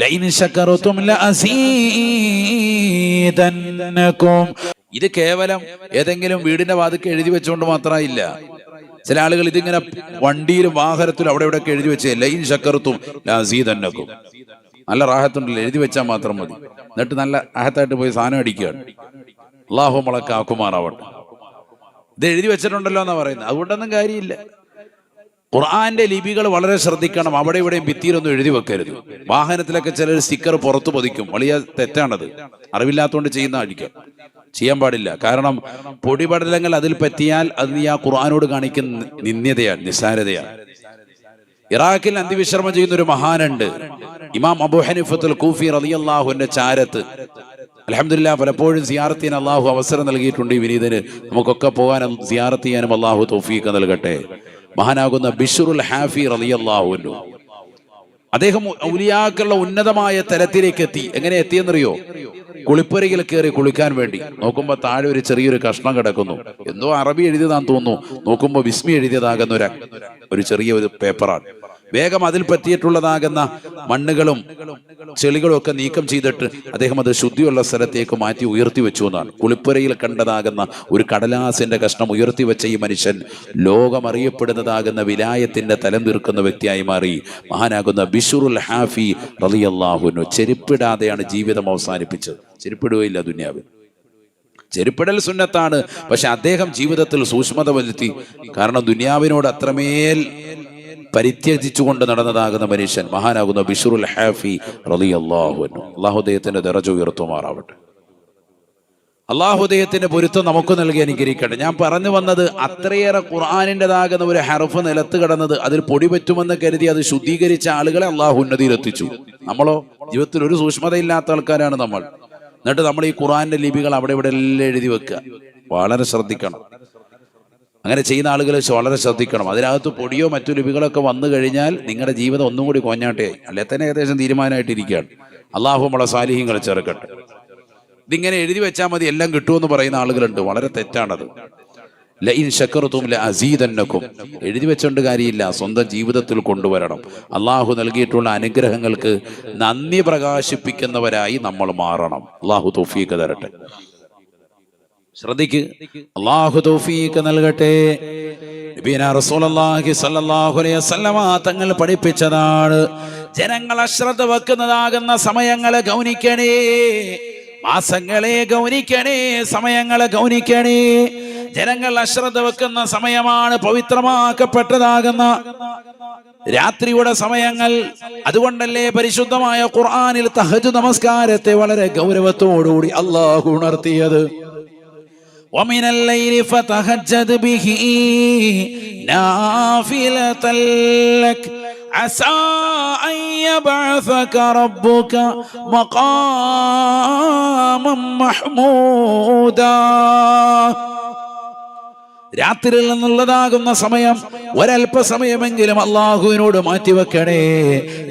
ലഇൻ ശകറതും ലഅസീദന്നകും. ഇത് കേവലം ഏതെങ്കിലും വീടിന്റെ വാതിൽക്ക് എഴുതി വെച്ചുകൊണ്ട് മാത്രമായില്ല. ചില ആളുകൾ ഇതിങ്ങനെ വണ്ടിയിലും വാഹനത്തിലും അവിടെ ഇവിടെ എഴുതി വെച്ച് ലഇൻ ശകറതും ലഅസീദന്നകും. നല്ല റാഹത്തുണ്ടല്ലോ, എഴുതി വെച്ചാൽ മാത്രം മതി. എന്നിട്ട് നല്ല റാഹത്തായിട്ട് പോയി സാധനം അടിക്കുകയാണ്. അല്ലാഹു മലക്കാക്കുമാറാവട്ടെ. ഇത് എഴുതി വെച്ചിട്ടുണ്ടല്ലോ എന്നാ പറയുന്നത്. അതുകൊണ്ടൊന്നും കാര്യമില്ല. ഖുർആന്റെ ലിപികൾ വളരെ ശ്രദ്ധിക്കണം. അവിടെ ഇവിടെയും ഭിത്തിയിലൊന്നും എഴുതി വെക്കരുത്. വാഹനത്തിലൊക്കെ ചിലർ സ്റ്റിക്കർ പുറത്തു പതിക്കും. വലിയ തെറ്റാണത്. അറിവില്ലാത്തതുകൊണ്ട് ചെയ്യാൻ പാടില്ല. കാരണം പൊടിപടലങ്ങൾ അതിൽ പറ്റിയാൽ അത് നീ ആ ഖുർആനോട് കാണിക്കുന്ന നിന്ദ്യതയാണ്, നിസ്സാരതയാണ്. ഇറാഖിൽ അന്ത്യവിശ്രമം ചെയ്യുന്ന ഒരു മഹാനുണ്ട്, ഇമാം അബൂ ഹനീഫത്തുൽ കൂഫി റളിയല്ലാഹുവിന്റെ ചാരത്ത്. അൽഹംദുലില്ലാഹ് പലപ്പോഴും സിയാറത്ത് ചെയ്യാൻ അള്ളാഹു അവസരം നൽകിയിട്ടുണ്ട്. ഈ വിനീതന് നമുക്കൊക്കെ പോകാൻ സിയാറത്ത് ചെയ്യാനും അള്ളാഹു തൗഫീഖ് നൽകട്ടെ. മഹാനാകുന്ന ബിശ്റുൽ ഹാഫി റളിയല്ലാഹു അൻഹു അദ്ദേഹം ഔലിയാക്കളുടെ ഉന്നതമായ തലത്തിലേക്ക് എത്തി. എങ്ങനെ എത്തിയെന്നറിയോ? കുളിപ്പുരയിൽ കയറി കുളിക്കാൻ വേണ്ടി നോക്കുമ്പോ താഴെ ഒരു ചെറിയൊരു കഷ്ണം കിടക്കുന്നു. എന്തോ അറബി എഴുതിയതാന്ന് തോന്നുന്നു. നോക്കുമ്പോ വിസ്മി എഴുതിയതാകുന്ന ഒരു ചെറിയ ഒരു പേപ്പറാണ്. വേഗം അതിൽ പറ്റിയിട്ടുള്ളതാകുന്ന മണ്ണുകളും ചെളികളും ഒക്കെ നീക്കം ചെയ്തിട്ട് അദ്ദേഹം അത് ശുദ്ധിയുള്ള സ്ഥലത്തേക്ക് മാറ്റി ഉയർത്തി വെച്ചു എന്നാണ്. കുളിപ്പുരയിൽ കണ്ടതാകുന്ന ഒരു കടലാസിന്റെ കഷ്ണം ഉയർത്തി വെച്ച ഈ മനുഷ്യൻ ലോകമറിയപ്പെടുന്നതാകുന്ന വിലായത്തിന്റെ തലം തീർക്കുന്ന വ്യക്തിയായി മാറി. മഹാനാകുന്ന ബിശ്റുൽ ഹാഫി റളിയല്ലാഹു അൻഹു ചെരുപ്പിടാതെയാണ് ജീവിതം അവസാനിപ്പിച്ചത്. ചെരുപ്പിടുകയില്ല ദുനിയാവിൽ. ചെരുപ്പിടൽ സുന്നത്താണ്, പക്ഷെ അദ്ദേഹം ജീവിതത്തിൽ സൂക്ഷ്മത വരുത്തി. കാരണം ദുനിയാവിനോട് അത്രമേൽ പരിത്യജിച്ചുകൊണ്ട് നടന്നതാകുന്ന മനുഷ്യൻ മഹാനാകുന്ന ബിശ്റുൽ ഹാഫി റളിയല്ലാഹു അൻഹു. അല്ലാഹു അദ്ദേഹത്തിന്റെ ദറജ ഉയർത്തുമാറാവട്ടെ. അല്ലാഹു അദ്ദേഹത്തിന്റെ പൊരുത്തം നമുക്ക് നൽകി അനുഗ്രഹിക്കട്ടെ. ഞാൻ പറഞ്ഞു വന്നത്, അത്രയേറെ ഖുർആനിൻ്റെതാകുന്ന ഒരു ഹർഫ് നിലത്ത് കിടന്നത് അതിൽ പൊടി പറ്റുമെന്ന് കരുതി അത് ശുദ്ധീകരിച്ച ആളുകളെ അല്ലാഹു ഉന്നതിയിലെത്തിച്ചു. നമ്മളോ ജീവിതത്തിൽ ഒരു സൂക്ഷ്മതയില്ലാത്ത ആൾക്കാരാണ് നമ്മൾ. എന്നിട്ട് നമ്മൾ ഈ ഖുർആന്റെ ലിപികൾ അവിടെ ഇവിടെ എല്ലാം എഴുതി വെക്കുക. വളരെ ശ്രദ്ധിക്കണം. അങ്ങനെ ചെയ്യുന്ന ആളുകൾ വളരെ ശ്രദ്ധിക്കണം. അതിനകത്ത് പൊടിയോ മറ്റു ലിപികളൊക്കെ വന്നു കഴിഞ്ഞാൽ നിങ്ങളുടെ ജീവിതം ഒന്നും കൂടി കോഞ്ഞാട്ടയായി. അല്ലെ തന്നെ ഏകദേശം തീരുമാനമായിട്ടിരിക്കുകയാണ്. അള്ളാഹു നമ്മളെ സാലിഹ്യങ്ങളെ ചേർക്കട്ടെ. ഇതിങ്ങനെ എഴുതി വെച്ചാൽ മതി എല്ലാം കിട്ടുമെന്ന് പറയുന്ന ആളുകളുണ്ട്. വളരെ തെറ്റാണത്. ലഇൻ ശകറതും ലഅസീദന്നകും. എഴുതി വെച്ചുകൊണ്ട് കാര്യമില്ല, സ്വന്തം ജീവിതത്തിൽ കൊണ്ടുവരണം. അള്ളാഹു നൽകിയിട്ടുള്ള അനുഗ്രഹങ്ങൾക്ക് നന്ദി പ്രകാശിപ്പിക്കുന്നവരായി നമ്മൾ മാറണം. അള്ളാഹു തൗഫീഖ് തരട്ടെ. ശ്രദ്ധിക്ക്, അല്ലാഹു തൗഫീഖ് നൽകട്ടെ. നബിയനാ റസൂലുള്ളാഹി സ്വല്ലല്ലാഹു അലൈഹി വസല്ലമ തങ്ങൾ പഠിപ്പിച്ചതാണ്, ജനങ്ങൾ അശ്രദ്ധ വെക്കുന്നതാകുന്ന സമയങ്ങളെ ഗൗനിക്കണേ, മാസങ്ങളെ ഗൗനിക്കണേ, സമയങ്ങളെ ഗൗനിക്കണേ. ജനങ്ങൾ അശ്രദ്ധ വെക്കുന്ന സമയമാണ് പവിത്രമാക്കപ്പെട്ടതാകുന്ന രാത്രിയുടെ സമയങ്ങൾ. അതുകൊണ്ടല്ലേ പരിശുദ്ധമായ ഖുർആനിൽ തഹജ്ജുദ് നമസ്കാരത്തെ വളരെ ഗൗരവത്തോടുകൂടി അല്ലാഹു ഉണർത്തിയത്. ومن الليل فتهجد به نافلة لك عسى أن يبعثك ربك مقاما محمودا. രാത്രിയിൽ നിന്നുള്ളതാകുന്ന സമയം ഒരല്പസമയമെങ്കിലും അള്ളാഹുവിനോട് മാറ്റിവെക്കണേ.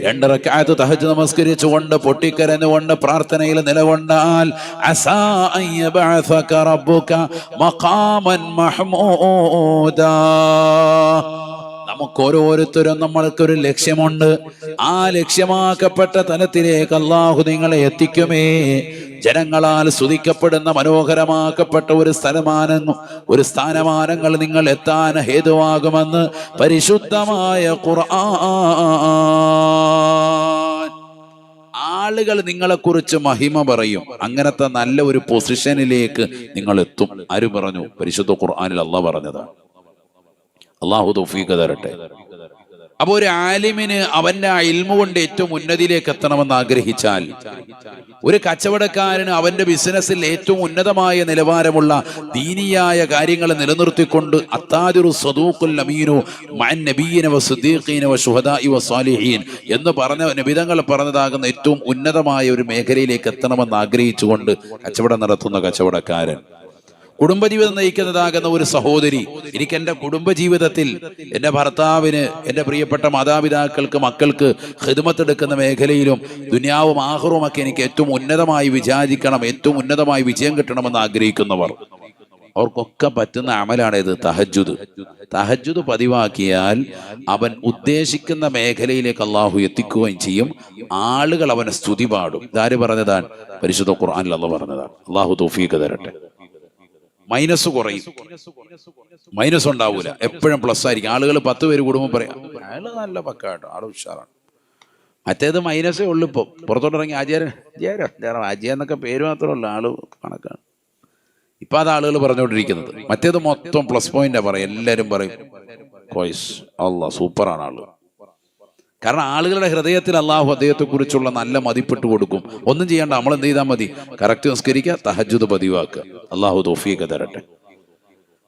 2 റക്അത്ത് തഹജ്ജുദ് നമസ്കരിച്ചുകൊണ്ട് പൊട്ടിക്കരഞ്ഞുകൊണ്ട് പ്രാർത്ഥനയിൽ നിലകൊണ്ടാൽ അസാ അൻ യബഅസക റബ്ബുക മഖാമൻ മഹ്മൂദാ. നമുക്ക് ഓരോരുത്തരും നമ്മൾക്കൊരു ലക്ഷ്യമുണ്ട്. ആ ലക്ഷ്യമാക്കപ്പെട്ട തലത്തിലേക്ക് അള്ളാഹു നിങ്ങളെ എത്തിക്കുമേ. ജനങ്ങളാൽ സ്തുതിക്കപ്പെടുന്ന മനോഹരമാക്കപ്പെട്ട ഒരു സ്ഥാനമാനങ്ങൾ നിങ്ങൾ എത്താൻ ഹേതുവാകുമെന്ന് പരിശുദ്ധമായ ഖുർആൻ. ആളുകൾ നിങ്ങളെക്കുറിച്ച് മഹിമ പറയും. അങ്ങനത്തെ നല്ല ഒരു പൊസിഷനിലേക്ക് നിങ്ങൾ എത്തും. ആര് പറഞ്ഞു? പരിശുദ്ധ ഖുർആനിൽ അള്ളാഹ് പറഞ്ഞതാണ്. അള്ളാഹു തൗഫീഖ് തരട്ടെ. അപ്പൊ ഒരു ആലിമിന് അവന്റെ ആ ഇൽമു കൊണ്ട് ഏറ്റവും ഉന്നതിയിലേക്ക് എത്തണമെന്ന് ആഗ്രഹിച്ചാൽ, ഒരു കച്ചവടക്കാരന് അവന്റെ ബിസിനസ്സിൽ ഏറ്റവും ഉന്നതമായ നിലവാരമുള്ള ദീനിയായ കാര്യങ്ങൾ നിലനിർത്തിക്കൊണ്ട് അത്താജിറു സദൂഖുൽ അമീനു മഅൻ നബിയ്യിന വസ്സദീഖീന വശുഹദാഇ വസ്സാലിഹീൻ എന്ന് പറഞ്ഞ നബിതങ്ങൾ പറഞ്ഞതാകുന്ന ഏറ്റവും ഉന്നതമായ ഒരു മേഖലയിലേക്ക് എത്തണമെന്ന് ആഗ്രഹിച്ചുകൊണ്ട് കച്ചവടം നടത്തുന്ന കച്ചവടക്കാരൻ, കുടുംബജീവിതം നയിക്കുന്നതാകുന്ന ഒരു സഹോദരി, എനിക്ക് എൻ്റെ കുടുംബജീവിതത്തിൽ എൻ്റെ ഭർത്താവിന്, എൻ്റെ പ്രിയപ്പെട്ട മാതാപിതാക്കൾക്ക്, മക്കൾക്ക് ഖിദ്മത്തെടുക്കുന്ന മേഖലയിലും ദുനിയാവും ആഖിറവും ഒക്കെ എനിക്ക് ഏറ്റവും ഉന്നതമായി വിചാരിക്കണം, ഏറ്റവും ഉന്നതമായി വിജയം കിട്ടണമെന്ന് ആഗ്രഹിക്കുന്നവർ, അവർക്കൊക്കെ പറ്റുന്ന അമലാണേത്? തഹജ്ജുദ്. തഹജ്ജുദ് പതിവാക്കിയാൽ അവൻ ഉദ്ദേശിക്കുന്ന മേഖലയിലേക്ക് അള്ളാഹു എത്തിക്കുകയും ചെയ്യും. ആളുകൾ അവനെ സ്തുതി പാടും. ഇതാര് പറഞ്ഞതാണ്? പരിശുദ്ധ ഖുർആനിൽ അള്ളാഹു പറഞ്ഞതാണ്. അള്ളാഹു തൗഫീഖ് തരട്ടെ. മൈനസ് കുറയും, മൈനസ് ഉണ്ടാവൂല, എപ്പോഴും പ്ലസ് ആയിരിക്കും. ആളുകൾ 10 പേര് കൂടുമ്പോൾ പറയാം അയാള് നല്ല പക്കാട്ടോ, ആള് ഉഷാറാണ്. മറ്റേത് മൈനസേ ഉള്ളു. ഇപ്പം പുറത്തോട്ടിറങ്ങി ആചാര്യൻ ആചാര്യ എന്നൊക്കെ പേര് മാത്രമേ ഉള്ളൂ, ആള് കണക്കാണ്. ഇപ്പം അത് ആളുകൾ പറഞ്ഞുകൊണ്ടിരിക്കുന്നത്. മറ്റേത് മൊത്തം പ്ലസ് പോയിന്റാ പറയും. എല്ലാവരും പറയും കോയ്സ് അള്ളാ സൂപ്പറാണ് ആള്. കാരണം ആളുകളുടെ ഹൃദയത്തിൽ അള്ളാഹു അദ്ദേഹത്തെ കുറിച്ചുള്ള നല്ല മതിപ്പിട്ട് കൊടുക്കും. ഒന്നും ചെയ്യണ്ട, നമ്മൾ എന്ത് ചെയ്താൽ മതി? കറക്റ്റ് നിസ്കരിക്കുക, തഹജ്ജുദ് പതിവാക്കുക. അള്ളാഹു തൗഫീഖ് തരട്ടെ.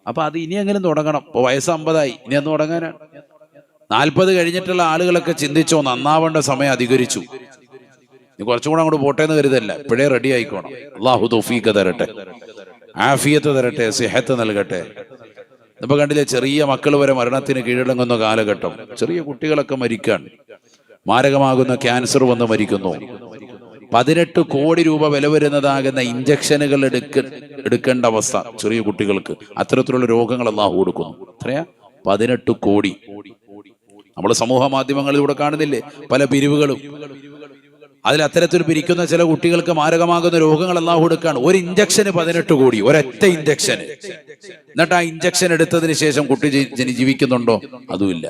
അപ്പൊ അത് ഇനിയെങ്കിലും തുടങ്ങണം. ഇപ്പൊ വയസ്സ് 50 ഇനി എന്ന് തുടങ്ങാനാണ്? 40 കഴിഞ്ഞിട്ടുള്ള ആളുകളൊക്കെ ചിന്തിച്ചോ, നന്നാവേണ്ട സമയം അധികരിച്ചു. നീ കുറച്ചും കൂടെ അങ്ങോട്ട് പോട്ടേന്ന് കരുതല്ല, ഇപ്പോഴേ റെഡി ആയിക്കോണം. അള്ളാഹു തൗഫീഖ് തരട്ടെ, ആഫിയത്ത് തരട്ടെ, സിഹത്ത് നൽകട്ടെ. ഇപ്പൊ കണ്ടില്ലേ, ചെറിയ മക്കൾ വരെ മരണത്തിന് കീഴടങ്ങുന്ന കാലഘട്ടം. ചെറിയ കുട്ടികളൊക്കെ മരിക്കാൻ, മാരകമാകുന്ന ക്യാൻസർ വന്ന് മരിക്കുന്നു. 18 കോടി രൂപ വില വരുന്നതാകുന്ന ഇഞ്ചക്ഷനുകൾ എടുക്കേണ്ട അവസ്ഥ ചെറിയ കുട്ടികൾക്ക്. അത്തരത്തിലുള്ള രോഗങ്ങൾ അല്ലാഹു കൊടുക്കുന്നു. എത്രയാ? 18 കോടി. നമ്മൾ സമൂഹ മാധ്യമങ്ങളിലൂടെ കാണുന്നില്ലേ പല പിരിവുകളും. അതിൽ അത്തരത്തിൽ പിരിക്കുന്ന ചില കുട്ടികൾക്ക് മാരകമാകുന്ന രോഗങ്ങൾ അല്ലാഹു കൊടുക്കാണ്. ഒരു ഇഞ്ചക്ഷന് 18 കോടി, ഒരൊറ്റ ഇഞ്ചക്ഷന്. എന്നിട്ട് ആ ഇഞ്ചക്ഷൻ എടുത്തതിന് ശേഷം കുട്ടി ജീവിക്കുന്നുണ്ടോ? അതുമില്ല.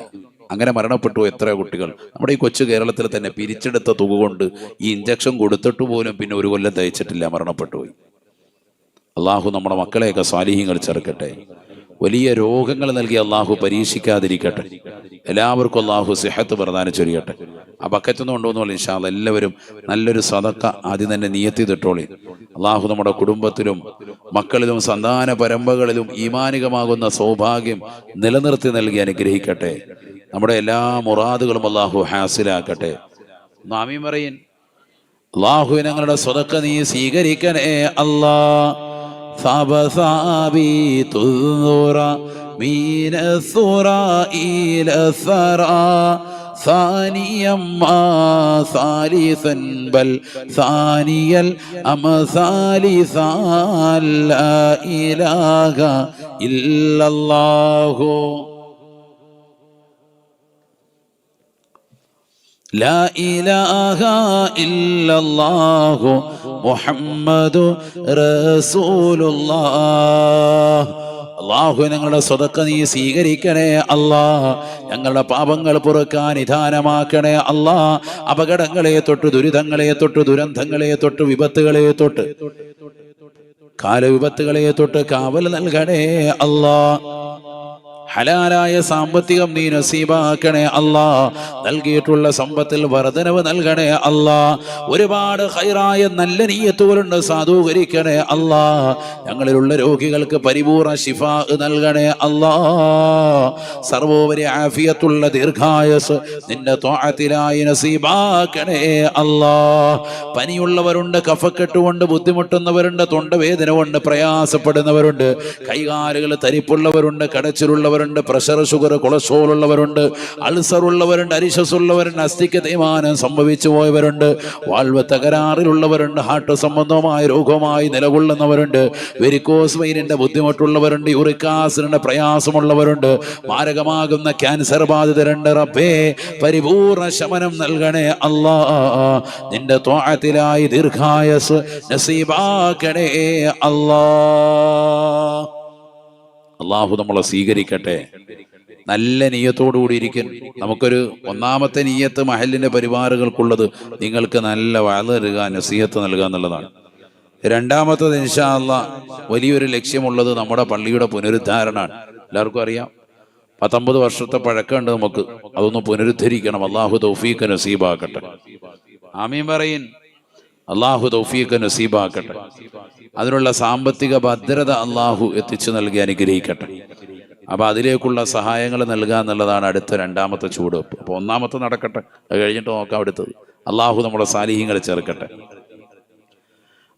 അങ്ങനെ മരണപ്പെട്ടു എത്ര കുട്ടികൾ. നമ്മുടെ ഈ കൊച്ചു കേരളത്തിൽ തന്നെ പിരിച്ചെടുത്ത തുക കൊണ്ട് ഈ ഇഞ്ചക്ഷൻ കൊടുത്തിട്ട് പോലും പിന്നെ 1 കൊല്ലം തയ്ച്ചിട്ടില്ല, മരണപ്പെട്ടു പോയി. അള്ളാഹു നമ്മുടെ മക്കളെയൊക്കെ സാലിഹ്യങ്ങൾ ചേർക്കട്ടെ. വലിയ രോഗങ്ങൾ നൽകി അള്ളാഹു പരീക്ഷിക്കാതിരിക്കട്ടെ. എല്ലാവർക്കും അള്ളാഹു സിഹത്ത് പ്രദാനം ചൊരിയട്ടെ. ആ ബക്കറ്റൊന്നും ഉണ്ടോന്ന് പറഞ്ഞു. ഇൻഷാ അല്ലാഹ് എല്ലാവരും നല്ലൊരു സദക്ക ആദ്യം തന്നെ നിയത്ത് ചെയ്തിട്ടോളി. അള്ളാഹു നമ്മുടെ കുടുംബത്തിലും മക്കളിലും സന്താന പരമ്പരകളിലും ഈമാനികമാകുന്ന സൗഭാഗ്യം നിലനിർത്തി നൽകി അനുഗ്രഹിക്കട്ടെ. നമ്മുടെ എല്ലാ മുറാദുകളും അള്ളാഹു ഹാസിലാക്കട്ടെ. ആമീൻ പറയിൻ. അള്ളാഹു ഞങ്ങളുടെ സദക്ക നീ സ്വീകരിക്കണേ അല്ലാ. ثابت الذرى من الثرى إلى الثرى ثانيا ما ثالثا بل ثاني الأمثال لا إله إلا الله لا إله إلا الله محمد رسول الله. അള്ളാഹു ഞങ്ങളുടെ സ്വതക്ക നീ സ്വീകരിക്കണേ അല്ലാ. ഞങ്ങളുടെ പാപങ്ങൾ പൊറുക്കാൻ നിദാനമാക്കണേ അല്ലാ. അപകടങ്ങളെ തൊട്ട്, ദുരിതങ്ങളെ തൊട്ട്, ദുരന്തങ്ങളെ തൊട്ട്, വിപത്തുകളെ തൊട്ട്, കാലവിപത്തുകളെ തൊട്ട് കാവൽ നൽകണേ അല്ലാ. ഹലാലായ സാമ്പത്തികം നീ നസീബാക്കണേ അല്ലാ. നൽകിയിട്ടുള്ള സമ്പത്തിൽ വർധനവ് നൽകണേ അല്ലാ. ഒരുപാട് ഖൈറായ നല്ല നിയ്യത്തുകളുണ്ട്, സാധൂകരിക്കണേ അല്ലാ. ഞങ്ങളിലുള്ള രോഗികൾക്ക് പരിപൂർണ ശിഫാ നൽകണേ അല്ലാ. സർവോപരി ആഫിയത്തുള്ള ദീർഘായുസ് നിന്റെ ത്വഅത്തിലായി നസീബാക്കണേ അല്ലാ. പനിയുള്ളവരുണ്ട്, കഫക്കെട്ടുകൊണ്ട് ബുദ്ധിമുട്ടുന്നവരുണ്ട്, തൊണ്ടവേദന കൊണ്ട് പ്രയാസപ്പെടുന്നവരുണ്ട്, കൈകാലുകൾ തരിപ്പുള്ളവരുണ്ട്, കടച്ചിലുള്ളവർ, പ്രഷർ, ഷുഗർ, കൊളസ്ട്രോൾ ഉള്ളവരുണ്ട്, അൾസർ ഉള്ളവരുണ്ട്, അരിശസ് ഉള്ളവരുണ്ട്, അസ്ഥിക്ക് തേയ്മാനം സംഭവിച്ചു പോയവരുണ്ട്, വാൽവ് തകരാറിലുള്ളവരുണ്ട്, ഹാർട്ട് സംബന്ധമായ രോഗമായി നിലകൊള്ളുന്നവരുണ്ട്, വെരിക്കോസ് വെയിനിന്റെ ബുദ്ധിമുട്ടുള്ളവരുണ്ട്, യൂറിക് ആസിഡിന്റെ പ്രയാസമുള്ളവരുണ്ട്, മാരകമാകുന്ന ക്യാൻസർ ബാധിതരുണ്ട്. റബ്ബേ പരിപൂർണ ശമനം നൽകണേ അല്ലാ. നിന്റെ ത്വഅത്തിലായി ദീർഘായുസ് നസീബാക്കണേ അല്ലാ. അള്ളാഹു നമ്മളെ സ്വീകരിക്കട്ടെ. നല്ല നിയ്യത്തോടുകൂടി ഇരിക്കും. നമുക്കൊരു ഒന്നാമത്തെ നിയ്യത്ത് മഹലിന്റെ പരിവാറുകൾക്കുള്ളത് നിങ്ങൾക്ക് നല്ല വഅദ് തരിക, നസീഹത്ത് നൽകുക എന്നുള്ളതാണ്. രണ്ടാമത്തത് ഇൻഷാ അല്ലാഹ് വലിയൊരു ലക്ഷ്യമുള്ളത് നമ്മുടെ പള്ളിയുടെ പുനരുദ്ധാരണമാണ്. എല്ലാവർക്കും അറിയാം, 19 വർഷത്തെ പഴക്കമുണ്ട് നമുക്ക്. അതൊന്ന് പുനരുദ്ധരിക്കണം. അള്ളാഹു തൗഫീഖ് നസീബാക്കട്ടെ. ആമീൻ പറയിൻ. അള്ളാഹു തൗഫീഖ് നസീബാക്കട്ടെ. അതിനുള്ള സാമ്പത്തിക ഭദ്രത അള്ളാഹു എത്തിച്ചു നൽകി അനുഗ്രഹിക്കട്ടെ. അപ്പൊ അതിലേക്കുള്ള സഹായങ്ങൾ നൽകുക എന്നുള്ളതാണ് അടുത്ത രണ്ടാമത്തെ ചുവടുവെപ്പ്. അപ്പൊ ഒന്നാമത്തെ നടക്കട്ടെ, അത് കഴിഞ്ഞിട്ട് നോക്കാം അടുത്തത്. അള്ളാഹു നമ്മുടെ സാലിഹ്യങ്ങളെ ചേർക്കട്ടെ.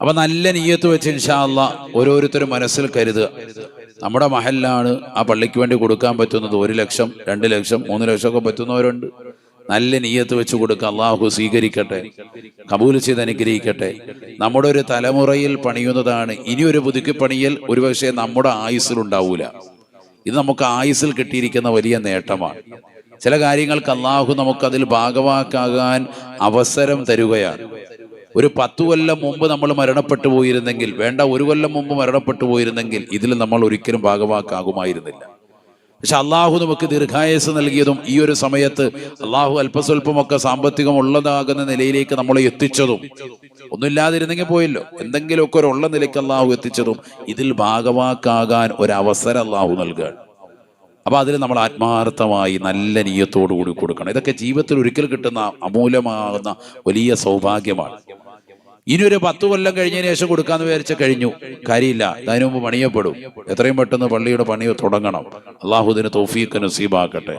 അപ്പൊ നല്ല നിയ്യത്ത് വെച്ച് ഇൻഷാ അല്ലാഹ് ഓരോരുത്തരും മനസ്സിൽ കരുതുക, നമ്മുടെ മഹല്ലാണ്, ആ പള്ളിക്ക് വേണ്ടി കൊടുക്കാൻ പറ്റുന്നത് 1 ലക്ഷം, 2 ലക്ഷം, 3 ലക്ഷം ഒക്കെ പറ്റുന്നവരുണ്ട്. നല്ല നിയ്യത്ത് വെച്ച് കൊടുക്കുക. അള്ളാഹു സ്വീകരിക്കട്ടെ, കബൂൽ ചെയ്ത് അനുഗ്രഹിക്കട്ടെ. നമ്മുടെ ഒരു തലമുറയിൽ പണിയുന്നതാണ്. ഇനിയൊരു പുതുക്കി പണിയൽ ഒരുപക്ഷെ നമ്മുടെ ആയുസ്സിലുണ്ടാവൂല. ഇത് നമുക്ക് ആയുസ്സിൽ കിട്ടിയിരിക്കുന്ന വലിയ നേട്ടമാണ്. ചില കാര്യങ്ങൾക്ക് അള്ളാഹു നമുക്കതിൽ ഭാഗവാക്കാകാൻ അവസരം തരുകയാണ്. ഒരു 10 കൊല്ലം മുമ്പ് നമ്മൾ മരണപ്പെട്ടു പോയിരുന്നെങ്കിൽ, വേണ്ട 1 കൊല്ലം മുമ്പ് മരണപ്പെട്ടു പോയിരുന്നെങ്കിൽ ഇതിൽ നമ്മൾ ഒരിക്കലും ഭാഗവാക്കാകുമായിരുന്നില്ല. പക്ഷെ അള്ളാഹു നമുക്ക് ദീർഘായുസ് നൽകിയതും ഈ ഒരു സമയത്ത് അള്ളാഹു അല്പസ്വല്പമൊക്കെ സാമ്പത്തികം ഉള്ളതാകുന്ന നിലയിലേക്ക് നമ്മളെ എത്തിച്ചതും, ഒന്നുമില്ലാതിരുന്നെങ്കിൽ പോയല്ലോ, എന്തെങ്കിലുമൊക്കെ ഒരു ഉള്ള നിലയ്ക്ക് അള്ളാഹു എത്തിച്ചതും ഇതിൽ ഭാഗവാക്കാകാൻ ഒരവസരം അള്ളാഹു നൽകുകയാണ്. അപ്പൊ അതിൽ നമ്മൾ ആത്മാർത്ഥമായി നല്ല നിയ്യത്തോടു കൂടി കൊടുക്കണം. ഇതൊക്കെ ജീവിതത്തിൽ ഒരിക്കൽ കിട്ടുന്ന അമൂല്യമാകുന്ന വലിയ സൗഭാഗ്യമാണ്. ഇനി ഒരു 10 കൊല്ലം കഴിഞ്ഞതിന് ശേഷം കൊടുക്കാന്ന് വിചാരിച്ച കഴിഞ്ഞു, കാര്യമില്ല. അതിനു മുമ്പ് പണിയപ്പെടും. എത്രയും പെട്ടെന്ന് പള്ളിയുടെ പണി തുടങ്ങണം. അള്ളാഹുദിന് തൗഫീഖ് നസീബാക്കട്ടെ.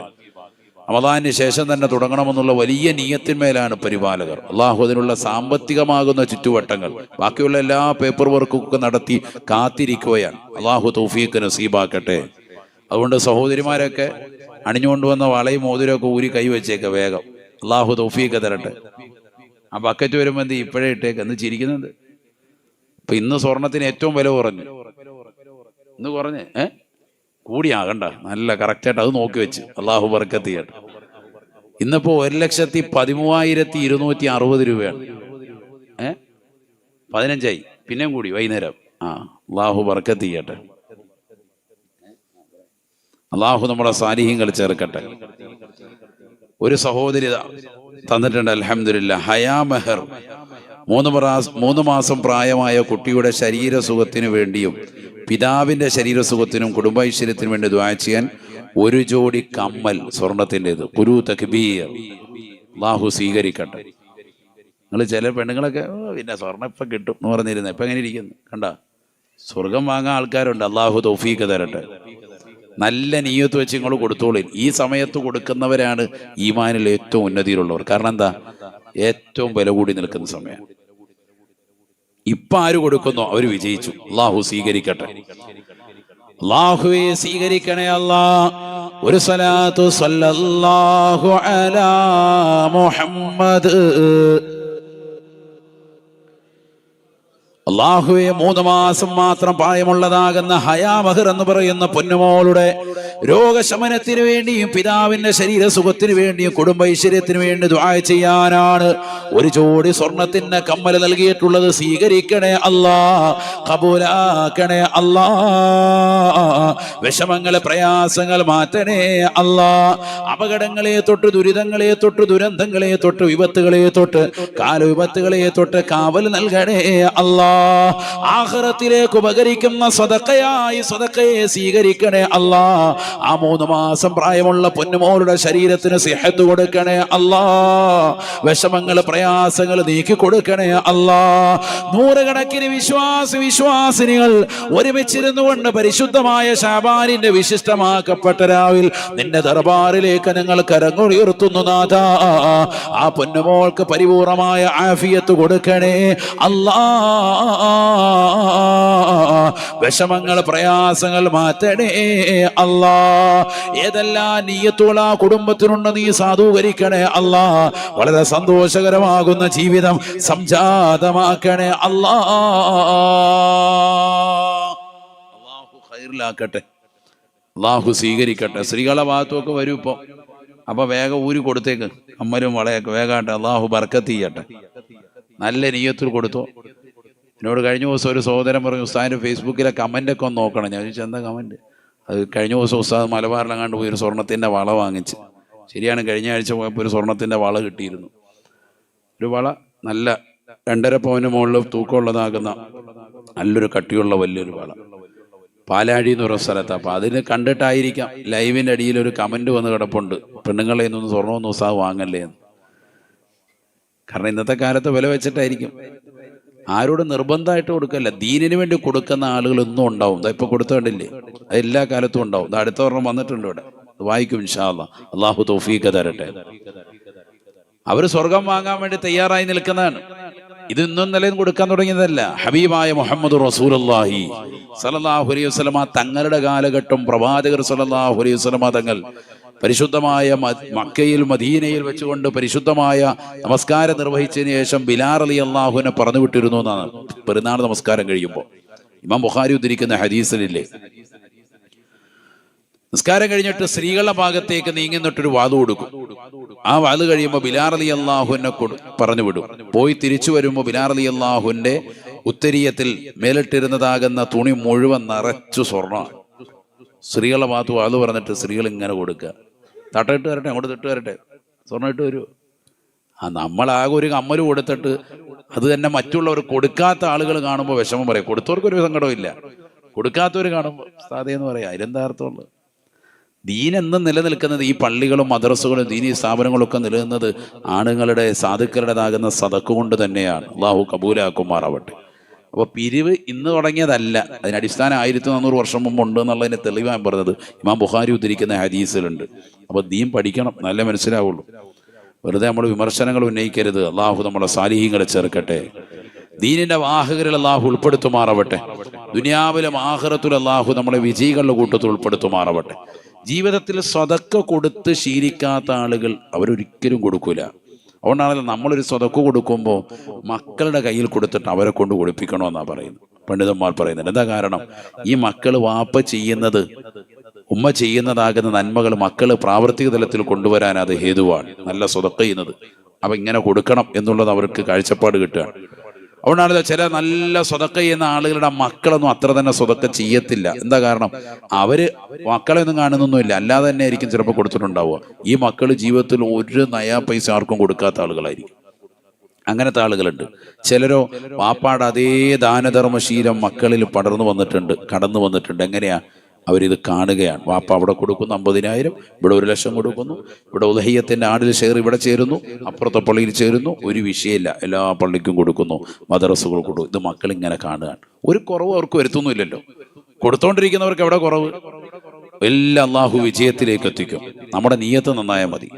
റമദാനിന് ശേഷം തന്നെ തുടങ്ങണമെന്നുള്ള വലിയ നിയ്യത്തിന്മേലാണ് പരിപാലകർ. അള്ളാഹു അതിനുള്ള സാമ്പത്തികമാകുന്ന ചുറ്റുവട്ടങ്ങൾ, ബാക്കിയുള്ള എല്ലാ പേപ്പർ വർക്കൊക്കെ നടത്തി കാത്തിരിക്കുകയാണ്. അള്ളാഹു തൗഫീഖ് നസീബാക്കട്ടെ. അതുകൊണ്ട് സഹോദരിമാരൊക്കെ അണിഞ്ഞുകൊണ്ടുവന്ന വളയും മോതിരമൊക്കെ ഊരി കൈവച്ചേക്ക വേഗം. അള്ളാഹു തൗഫീഖ് തരട്ടെ. ആ ബക്കറ്റ് വരുമ്പോൾ എന്ത് ഇപ്പോഴേ ഇട്ടേക്ക് എന്ന് ചിരിക്കുന്നുണ്ട്. ഇപ്പൊ ഇന്ന് സ്വർണത്തിന് ഏറ്റവും വില കുറഞ്ഞു. ഇന്ന് കുറഞ്ഞ് കൂടിയാകണ്ട, നല്ല കറക്റ്റായിട്ട് അത് നോക്കി വെച്ച് അള്ളാഹു ബർക്കത്ത് ചെയ്യട്ടെ. ഇന്നിപ്പോ 1,13,260 രൂപയാണ്. 15 പിന്നെയും കൂടി വൈകുന്നേരം. അള്ളാഹു ബർക്കത്ത് ചെയ്യട്ടെ. അള്ളാഹു നമ്മളെ സാലിഹ്യങ്ങൾ ചേർക്കട്ടെ. ഒരു സഹോദരി തന്നിട്ടുണ്ട്, അൽഹംദുലില്ലാ. ഹയാ മെഹർ 3 മാസം പ്രായമായ കുട്ടിയുടെ ശരീരസുഖത്തിനു വേണ്ടിയും പിതാവിന്റെ ശരീരസുഖത്തിനും കുടുംബൈശ്വര്യത്തിനും വേണ്ടി ദുആ ചെയ്യാൻ 1 ജോഡി കമ്മൽ സ്വർണത്തിൻ്റെത്. ഖുലൂ തക്ബീർ. അള്ളാഹു സ്വീകരിക്കട്ടെ. നിങ്ങൾ ചില പെണ്ണുങ്ങളൊക്കെ പിന്നെ സ്വർണ്ണം ഇപ്പം കിട്ടും എന്ന് പറഞ്ഞിരുന്നത് ഇപ്പം എങ്ങനെ ഇരിക്കുന്നു കണ്ട. സ്വർഗം വാങ്ങാൻ ആൾക്കാരുണ്ട്. അള്ളാഹു തൗഫീഖ് തരട്ടെ. നല്ല നിയ്യത്ത് വെച്ച് നിങ്ങൾ കൊടുത്തോളൂ. ഈ സമയത്ത് കൊടുക്കുന്നവരാണ് ഈമാനിൽ ഏറ്റവും ഉന്നതിയിലുള്ളവർ. കാരണം എന്താ? ഏറ്റവും വില കൂടി നിൽക്കുന്ന സമയം. ഇപ്പൊ ആര് കൊടുക്കുന്നോ അവർ വിജയിച്ചു. അള്ളാഹു സ്വീകരിക്കട്ടെ. അള്ളാഹുവേ സ്വീകരിക്കണേ അല്ലാ. ഒരു സ്വലാത്തു സ്വല്ലല്ലാഹു അലാ മുഹമ്മദ്. അള്ളാഹുവെ 3 മാസം മാത്രം പ്രായമുള്ളതാകുന്ന ഹയാ മഹർ എന്ന് പറയുന്ന പൊന്നുമോളുടെ രോഗശമനത്തിന് വേണ്ടിയും പിതാവിന്റെ ശരീരസുഖത്തിന് വേണ്ടിയും കുടുംബൈശ്വര്യത്തിന് വേണ്ടി ദുആ ചെയ്യാനാണ് 1 ജോഡി സ്വർണത്തിന്റെ കമ്മൽ നൽകിയിട്ടുള്ളത്. സ്വീകരിക്കണേ അല്ലാ, കബൂലാക്കണേ അല്ലാ. വിഷമങ്ങളെ പ്രയാസങ്ങൾ മാറ്റണേ അല്ലാ. അപകടങ്ങളെ തൊട്ട്, ദുരിതങ്ങളെ തൊട്ട്, ദുരന്തങ്ങളെ തൊട്ട്, വിപത്തുകളെ തൊട്ട്, കാലവിപത്തുകളെ തൊട്ട് കാവൽ നൽകണേ അല്ലാ. ആഖിറത്തിലേക്ക് ഉപകരിക്കുന്ന സദഖയായി സദഖയെ സ്വീകരിക്കണേ അല്ലാ. ആ 3 മാസം പ്രായമുള്ള പൊന്നുമോളുടെ ശരീരത്തിന് സിഹത്ത് കൊടുക്കണേ അല്ലാ. വിഷമങ്ങൾ പ്രയാസങ്ങൾ നീക്കി കൊടുക്കണേ അല്ലാ. 100 കണക്കിന് വിശ്വാസിനികൾ ഒരുമിച്ചിരുന്നുകൊണ്ട് പരിശുദ്ധമായ ശഅബാനിന്റെ വിശിഷ്ടമാക്കപ്പെട്ട രാവിൽ നിന്റെ ദർബാറിലേക്ക് ഞങ്ങൾ കരങ്ങളുയർത്തുന്നു നാഥാ. ആ പൊന്നുമോൾക്ക് പരിപൂർണമായ ആഫിയത്ത് കൊടുക്കണേ അല്ലാ. വിഷമങ്ങൾ പ്രയാസങ്ങൾ മാറ്റണേ അല്ലാ. ഏതെല്ലാം നിയ്യത്തുള്ള കുടുംബത്തിനുണ്ട് നീ സാധൂകരിക്കണേ അല്ലാ. വളരെ സന്തോഷകരമാകുന്ന ജീവിതം സംജാതമാക്കണേ അല്ലാ. അല്ലാഹു ഖൈറിലാക്കട്ടെ. അല്ലാഹു സ്വീകരിക്കട്ടെ. സ്ത്രീകളെ ഭാഗത്തൊക്കെ വരും ഇപ്പൊ. അപ്പൊ വേഗം ഊരി കൊടുത്തേക്ക് കമ്മലും വളയൊക്കെ വേഗാട്ടെ. അല്ലാഹു ബർക്കത്ത് ചെയ്യട്ടെ. നല്ല നിയ്യത്തിൽ കൊടുത്തോ. എന്നോട് കഴിഞ്ഞ ദിവസം ഒരു സഹോദരൻ പറഞ്ഞു, ഉസ്താദിന്റെ ഫേസ്ബുക്കിലെ കമൻ്റൊക്കെ ഒന്ന് നോക്കണം. ഞാൻ ചോദിച്ചു എന്താ കമൻറ്റ്? അത് കഴിഞ്ഞ ദിവസം ഉസ്താദ് മലബാറിലെങ്ങാണ്ട് പോയി ഒരു സ്വർണത്തിൻ്റെ വള വാങ്ങിച്ച്. ശരിയാണ്, കഴിഞ്ഞ ആഴ്ച പോയപ്പോൾ ഒരു സ്വർണത്തിൻ്റെ വള കിട്ടിയിരുന്നു. ഒരു വള നല്ല 2.5 പവന് മുകളിൽ തൂക്കമുള്ളതാകുന്ന നല്ലൊരു കട്ടിയുള്ള വലിയൊരു വള. പാലാഴി എന്ന് പറയുന്ന സ്ഥലത്ത്. അപ്പം അതിന് കണ്ടിട്ടായിരിക്കാം ലൈവിൻ്റെ അടിയിൽ ഒരു കമൻറ്റ് വന്ന് കിടപ്പുണ്ട്, പെണ്ണുങ്ങളെ നിന്നൊന്ന് സ്വർണ്ണമൊന്നും ഉസ്താദ് വാങ്ങല്ലേ എന്ന്. കാരണം ഇന്നത്തെ കാലത്ത് വില വെച്ചിട്ടായിരിക്കും. ആരോട് നിർബന്ധമായിട്ട് കൊടുക്കല്ല, ദീനിന് വേണ്ടി കൊടുക്കുന്ന ആളുകൾ ഇന്നും ഉണ്ടാവും. ഇപ്പൊ കൊടുത്തോണ്ടില്ലേ, അത് എല്ലാ കാലത്തും ഉണ്ടാവും. അടുത്ത ഒരെണ്ണം വന്നിട്ടുണ്ട് ഇവിടെ, വായിക്കും ഇൻഷാ അല്ലാഹ്. അള്ളാഹു തൗഫീഖ് തരട്ടെ. അവർ സ്വർഗം വാങ്ങാൻ വേണ്ടി തയ്യാറായി നിൽക്കുന്നതാണ്. ഇത് ഇന്നും നിലയും കൊടുക്കാൻ തുടങ്ങിയതല്ല. ഹബീബായ മുഹമ്മദ് റസൂലുള്ളാഹി സ്വല്ലല്ലാഹു അലൈഹി വസല്ലമ തങ്ങളുടെ കാലഘട്ടം പ്രവാചകർ സ്വല്ലല്ലാഹു അലൈഹി വസല്ലമ തങ്ങൾ പരിശുദ്ധമായ മക്കയിൽ മദീനയിൽ വെച്ചുകൊണ്ട് പരിശുദ്ധമായ നമസ്കാരം നിർവഹിച്ചതിന് ശേഷം ബിലാൽ റളിയല്ലാഹുവിനെ പറഞ്ഞു വിട്ടിരുന്നു എന്നാണ് പെരുന്നാൾ നമസ്കാരം കഴിയുമ്പോൾ. ഇമാം ബുഖാരി ഉദ്ധരിക്കുന്ന ഹദീസിലില്ലേ, നിസ്കാരം കഴിഞ്ഞിട്ട് സ്ത്രീകളുടെ ഭാഗത്തേക്ക് നീങ്ങുന്നിട്ടൊരു വാത് കൊടുക്കും. ആ വാത് കഴിയുമ്പോൾ ബിലാൽ റളിയല്ലാഹുവിനെ പറഞ്ഞു വിടും. പോയി തിരിച്ചു വരുമ്പോൾ ബിലാൽ റളിയല്ലാഹുവിന്റെ ഉത്തരീയത്തിൽ മേലിട്ടിരുന്നതാകുന്ന തുണി മുഴുവൻ നിറച്ചു സ്വർണ്ണം. സ്ത്രീകളുടെ ഭാഗത്ത് വാത് പറഞ്ഞിട്ട് സ്ത്രീകൾ ഇങ്ങനെ കൊടുക്കുക, തട്ടയിട്ട് വരട്ടെ, അങ്ങോട്ട് തിട്ട് വരട്ടെ, സ്വർണ്ണം ഇട്ട് വരൂ. നമ്മളാകെ ഒരു കമ്മൽ കൊടുത്തിട്ട് അത് തന്നെ മറ്റുള്ളവർ കൊടുക്കാത്ത ആളുകൾ കാണുമ്പോൾ വിഷമം പറയും. കൊടുത്തവർക്കൊരു സങ്കടവും ഇല്ല, കൊടുക്കാത്തവർ കാണുമ്പോൾ സാധ്യതയെന്ന് പറയാം. അതിലെന്താ അർത്ഥമുള്ളത്? ദീനെന്നും നിലനിൽക്കുന്നത്, ഈ പള്ളികളും മദ്രസകളും ദീനീ സ്ഥാപനങ്ങളും ഒക്കെ നിലനിന്നത് ആണുങ്ങളുടെ സാധുക്കളുടേതാകുന്ന സദക്ക് കൊണ്ട് തന്നെയാണ്. അള്ളാഹു കബൂലാക്കുമാറാവട്ടെ. അപ്പോൾ പിരിവ് ഇന്ന് തുടങ്ങിയതല്ല, അതിന് അടിസ്ഥാനം 1400 വർഷം മുമ്പ് ഉണ്ട് എന്നുള്ളതിന് തെളിവാൻ പറഞ്ഞത് ഇമാം ബുഖാരി ഉദ്ധരിക്കുന്ന ഹദീസിലുണ്ട്. അപ്പോൾ ദീൻ പഠിക്കണം, നല്ല മനസ്സിലാവുള്ളൂ. വെറുതെ നമ്മൾ വിമർശനങ്ങൾ ഉന്നയിക്കരുത്. അള്ളാഹു നമ്മളെ സാലിഹീങ്ങളെ ചേർക്കട്ടെ, ദീനിന്റെ വാഹകരിൽ അള്ളാഹു ഉൾപ്പെടുത്തുമാറാവട്ടെ. ദുനിയാവിലും ആഖിറത്തിലും അള്ളാഹു നമ്മളെ വിജയികളുടെ കൂട്ടത്തിൽ ഉൾപ്പെടുത്തുമാറാവട്ടെ. ജീവിതത്തിൽ സ്വതക്ക കൊടുത്ത് ശീലിക്കാത്ത ആളുകൾ അവരൊരിക്കലും കൊടുക്കൂല. അതുകൊണ്ടാണല്ലോ നമ്മളൊരു സ്വതക്ക കൊടുക്കുമ്പോൾ മക്കളുടെ കയ്യിൽ കൊടുത്തിട്ട് അവരെ കൊണ്ട് കൊടുപ്പിക്കണമെന്നാണ് പറയുന്നത്, പണ്ഡിതന്മാർ പറയുന്നുണ്ട്. എന്താ കാരണം? ഈ മക്കൾ വാപ്പ ചെയ്യുന്നത്, ഉമ്മ ചെയ്യുന്നതാകുന്ന നന്മകൾ മക്കള് പ്രാവർത്തിക തലത്തിൽ കൊണ്ടുവരാൻ അത് ഹേതുവാണ്, നല്ല സ്വതക്ക ചെയ്യുന്നത്. അപ്പൊ ഇങ്ങനെ കൊടുക്കണം എന്നുള്ളത് അവർക്ക് കാഴ്ചപ്പാട് കിട്ടുകയാണ്. അതുകൊണ്ടാണല്ലോ ചില നല്ല സ്വതക്ക ചെയ്യുന്ന ആളുകളുടെ മക്കളൊന്നും അത്ര തന്നെ സ്വതക്ക ചെയ്യത്തില്ല. എന്താ കാരണം? അവര് മക്കളെ ഒന്നും കാണുന്നൊന്നുമില്ല, അല്ലാതെ തന്നെ ആയിരിക്കും ചിലപ്പോൾ കൊടുത്തിട്ടുണ്ടാവുക. ഈ മക്കൾ ജീവിതത്തിൽ ഒരു നയാ പൈസ ആർക്കും കൊടുക്കാത്ത ആളുകളായിരിക്കും. അങ്ങനത്തെ ആളുകളുണ്ട്. ചിലരോ വാപ്പാട് അതേ ദാനധർമ്മശീലം മക്കളിൽ കടന്നു വന്നിട്ടുണ്ട്. എങ്ങനെയാ? അവരിത് കാണുകയാണ്. വാപ്പ അവിടെ കൊടുക്കുന്നു 50,000, ഇവിടെ 1,00,000 കൊടുക്കുന്നു, ഇവിടെ ഉദഹയ്യത്തിന്റെ ആടിൽ ഷെയർ ഇവിടെ ചേരുന്നു, അപ്പുറത്തെ പള്ളിയിൽ ചേരുന്നു, ഒരു വിഷയമില്ല, എല്ലാ പള്ളിക്കും കൊടുക്കുന്നു, മദ്രസകൾ കൊടുക്കും. ഇത് മക്കൾ ഇങ്ങനെ കാണുകയാണ്. ഒരു കുറവ് അവർക്ക് വരുത്തുന്നില്ലല്ലോ. കൊടുത്തോണ്ടിരിക്കുന്നവർക്ക് എവിടെ കുറവ്? എല്ലാം അള്ളാഹു വിജയത്തിലേക്ക് എത്തിക്കും. നമ്മുടെ നിയ്യത്ത് നന്നായാൽ മതി.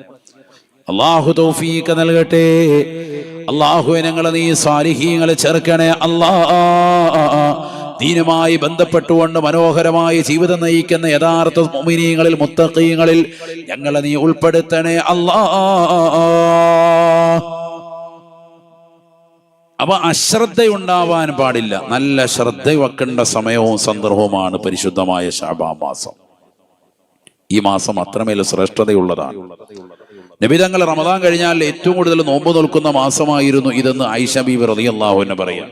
അള്ളാഹു തൗഫീഖ് നൽകട്ടെ. അള്ളാഹുവേ, ഞങ്ങളെ നീ സാലിഹീങ്ങളെ ചേർക്കണേ അല്ലാ. ദീനുമായി ബന്ധപ്പെട്ടുകൊണ്ട് മനോഹരമായ ജീവിതം നയിക്കുന്ന യഥാർത്ഥ മുഅ്മിനീങ്ങളിൽ മുത്തഖീങ്ങളിൽ ഞങ്ങളെ നീ ഉൾപ്പെടുത്തണേ അല്ലാ. അപ്പൊ അശ്രദ്ധയുണ്ടാവാൻ പാടില്ല. നല്ല ശ്രദ്ധ വെക്കേണ്ട സമയവും സന്ദർഭവുമാണ് പരിശുദ്ധമായ ശഅബാൻ മാസം. ഈ മാസം അത്രമേൽ ശ്രേഷ്ഠതയുള്ളതാണ്. നബി തങ്ങൾ റമദാൻ കഴിഞ്ഞാൽ ഏറ്റവും കൂടുതൽ നോമ്പ് നോൽക്കുന്ന മാസമായിരുന്നു ഇതെന്ന് ആയിഷ ബീവി റളിയല്ലാഹു അൻഹ പറയാം.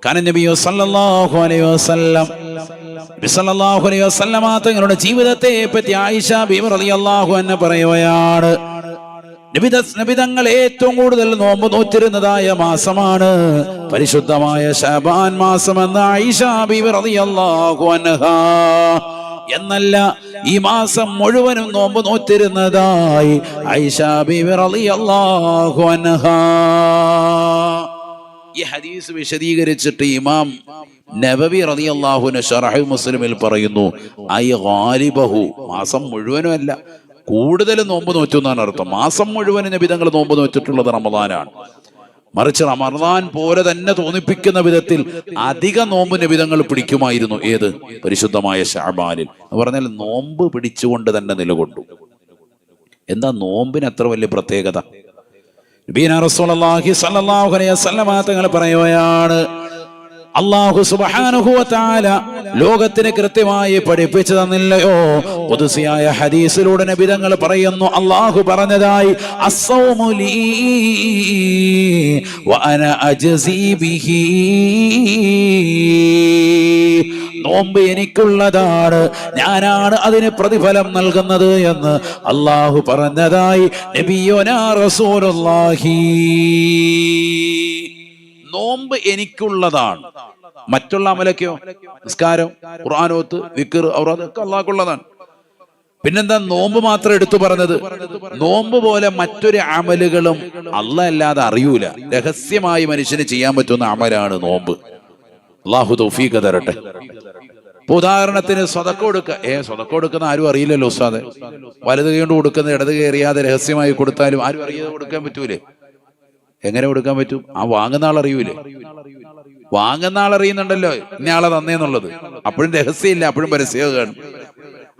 കാരണം നബി സല്ലല്ലാഹു അലൈഹി വസല്ലം തങ്ങളുടെ ജീവിതത്തെ പറ്റി ആയിഷ ബീവി റളിയല്ലാഹു അൻഹ പറയുകയാണ്, നബി തങ്ങൾ ഏറ്റവും കൂടുതൽ നോമ്പ് നോറ്റിരുന്നതായ മാസമാണ് പരിശുദ്ധമായ ശഅബാൻ മാസം എന്ന് ആയിഷ ബീവി റളിയല്ലാഹു അൻഹ. എന്നല്ല, ഈ മാസം മുഴുവനും നോമ്പ് നോറ്റിരുന്നതായി ആയിഷ ബീവി റളിയല്ലാഹു അൻഹ. ഈ ഹദീസ് വിശദീകരിച്ചിട്ട് ഇമാം നബവി റളിയല്ലാഹു അൻഹു ശറഹ് മുസ്ലിമിൽ പറയുന്നു, ഐ ഗാലിബഹു, മാസം മുഴുവനും അല്ല, കൂടുതൽ നോമ്പ് നോറ്റു എന്നാണ് അർത്ഥം. മാസം മുഴുവനും നബി തങ്ങൾ നോമ്പ് നോറ്റിട്ടുള്ളത് റമദാനാണ്. മറിച്ച് റമദാൻ പോലെ തന്നെ തോന്നിപ്പിക്കുന്ന വിധത്തിൽ അധിക നോമ്പ് നബി തങ്ങൾ പിടിക്കുമായിരുന്നു. ഏത്? പരിശുദ്ധമായ ശഅബാനിൽ. എന്ന് പറഞ്ഞാൽ നോമ്പ് പിടിച്ചുകൊണ്ട് തന്നെ നിലകൊണ്ടു. എന്താ നോമ്പിന് എത്ര വലിയ പ്രത്യേകത? നബിയനാ റസൂലുള്ളാഹി സ്വല്ലല്ലാഹു അലൈഹി വസല്ലം തങ്ങൾ പറയുകയാണ്, അല്ലാഹു സുബ്ഹാനഹു വ തആല ലോകത്തിന് കൃത്യമായി പഠിപ്പിച്ചു തന്നില്ലയോ? ഖുദ്സിയായ ഹദീസിലൂടെ നബി തങ്ങൾ പറയുന്നു, അല്ലാഹു പറഞ്ഞതായി, അസ്സൗമു ലീ വ അന അജ്സി ബിഹി, നോമ്പ് എനിക്കുള്ളതാണ്, ഞാനാണ് അതിന് പ്രതിഫലം നൽകുന്നത് എന്ന് അല്ലാഹു പറഞ്ഞതായി നബിയുനാ റസൂലുള്ളാഹി. നോമ്പ് എനിക്കുള്ളതാണ്. മറ്റുള്ള അമലൊക്കെയോ? നിസ്കാരം, ഖുർആനോത്ത്, ദിക്ർ, അതൊക്കെ അല്ലാഹുള്ളതാണ്. പിന്നെന്താ നോമ്പ് മാത്രം എടുത്തു പറഞ്ഞത്? നോമ്പ് പോലെ മറ്റൊരു അമലുകളും അല്ലാഹ് അല്ലാതെ അറിയൂല. രഹസ്യമായി മനുഷ്യന് ചെയ്യാൻ പറ്റുന്ന അമലാണ് നോമ്പ്. അല്ലാഹു തൗഫീഖ് തരട്ടെ. ഉദാഹരണത്തിന് സ്വതക്ക കൊടുക്കുക. സ്വതക്ക കൊടുക്കുന്ന ആരും അറിയില്ലല്ലോ ഉസ്താദെ. വലത് കൈ കൊണ്ട് കൊടുക്കുന്ന ഇടത് കൈ അറിയാതെ രഹസ്യമായി കൊടുത്താലും ആരും അറിയാതെ കൊടുക്കാൻ പറ്റൂലേ? എങ്ങനെ കൊടുക്കാൻ പറ്റും? ആ വാങ്ങുന്ന ആൾ അറിയൂലേ? വാങ്ങുന്ന ആൾ അറിയുന്നുണ്ടല്ലോ ഇന്നയാളെ തന്നേന്നുള്ളത്. അപ്പോഴും രഹസ്യമില്ല, അപ്പോഴും പരസ്യമാണ്.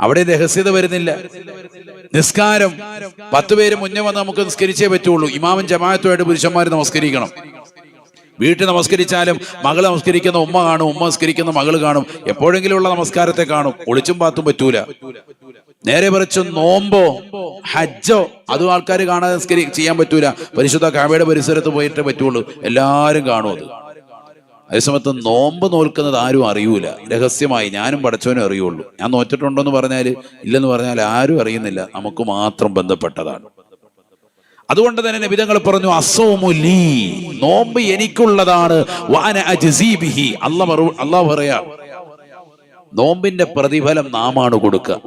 അവിടെ രഹസ്യത വരുന്നില്ല. നിസ്കാരം 10 പേര് മുന്നേ വന്ന് നമുക്ക് നിസ്കരിച്ചേ പറ്റുള്ളൂ. ഇമാമും ജമാഅത്തുമായിട്ട് പുരുഷന്മാർ നമസ്കരിക്കണം. വീട്ടിൽ നമസ്കരിച്ചാലും മകൾ നമസ്കരിക്കുന്ന ഉമ്മ കാണും, ഉമ്മ നമസ്കരിക്കുന്ന മകൾ കാണും. എപ്പോഴെങ്കിലും ഉള്ള നമസ്കാരത്തെ കാണും. ഒളിച്ചും പാത്തും പറ്റൂല. നേരെ മറിച്ച് നോമ്പോ ഹജ്ജോ അതും ആൾക്കാർ കാണാതെ ചെയ്യാൻ പറ്റൂല. പരിശുദ്ധ കഅബയുടെ പരിസരത്ത് പോയിട്ടേ പറ്റുള്ളൂ. എല്ലാവരും കാണും അത്. അതേസമയത്ത് നോമ്പ് നോൽക്കുന്നത് ആരും അറിയൂല, രഹസ്യമായി ഞാനും പടച്ചവനും അറിയുള്ളൂ. ഞാൻ നോറ്റിട്ടുണ്ടോന്ന് പറഞ്ഞാൽ ഇല്ലെന്ന് പറഞ്ഞാൽ ആരും അറിയുന്നില്ല, നമുക്ക് മാത്രം ബന്ധപ്പെട്ടതാണ്. അതുകൊണ്ട് തന്നെ നബി തങ്ങൾ പറഞ്ഞു അസ്സൗമു ലീ, നോമ്പ് എനിക്കുള്ളതാണ്. വഅന അജ്സീ ബിഹി, അല്ലാഹു പറയാ നോമ്പിന്റെ പ്രതിഫലം നാമാണ് കൊടുക്കുക.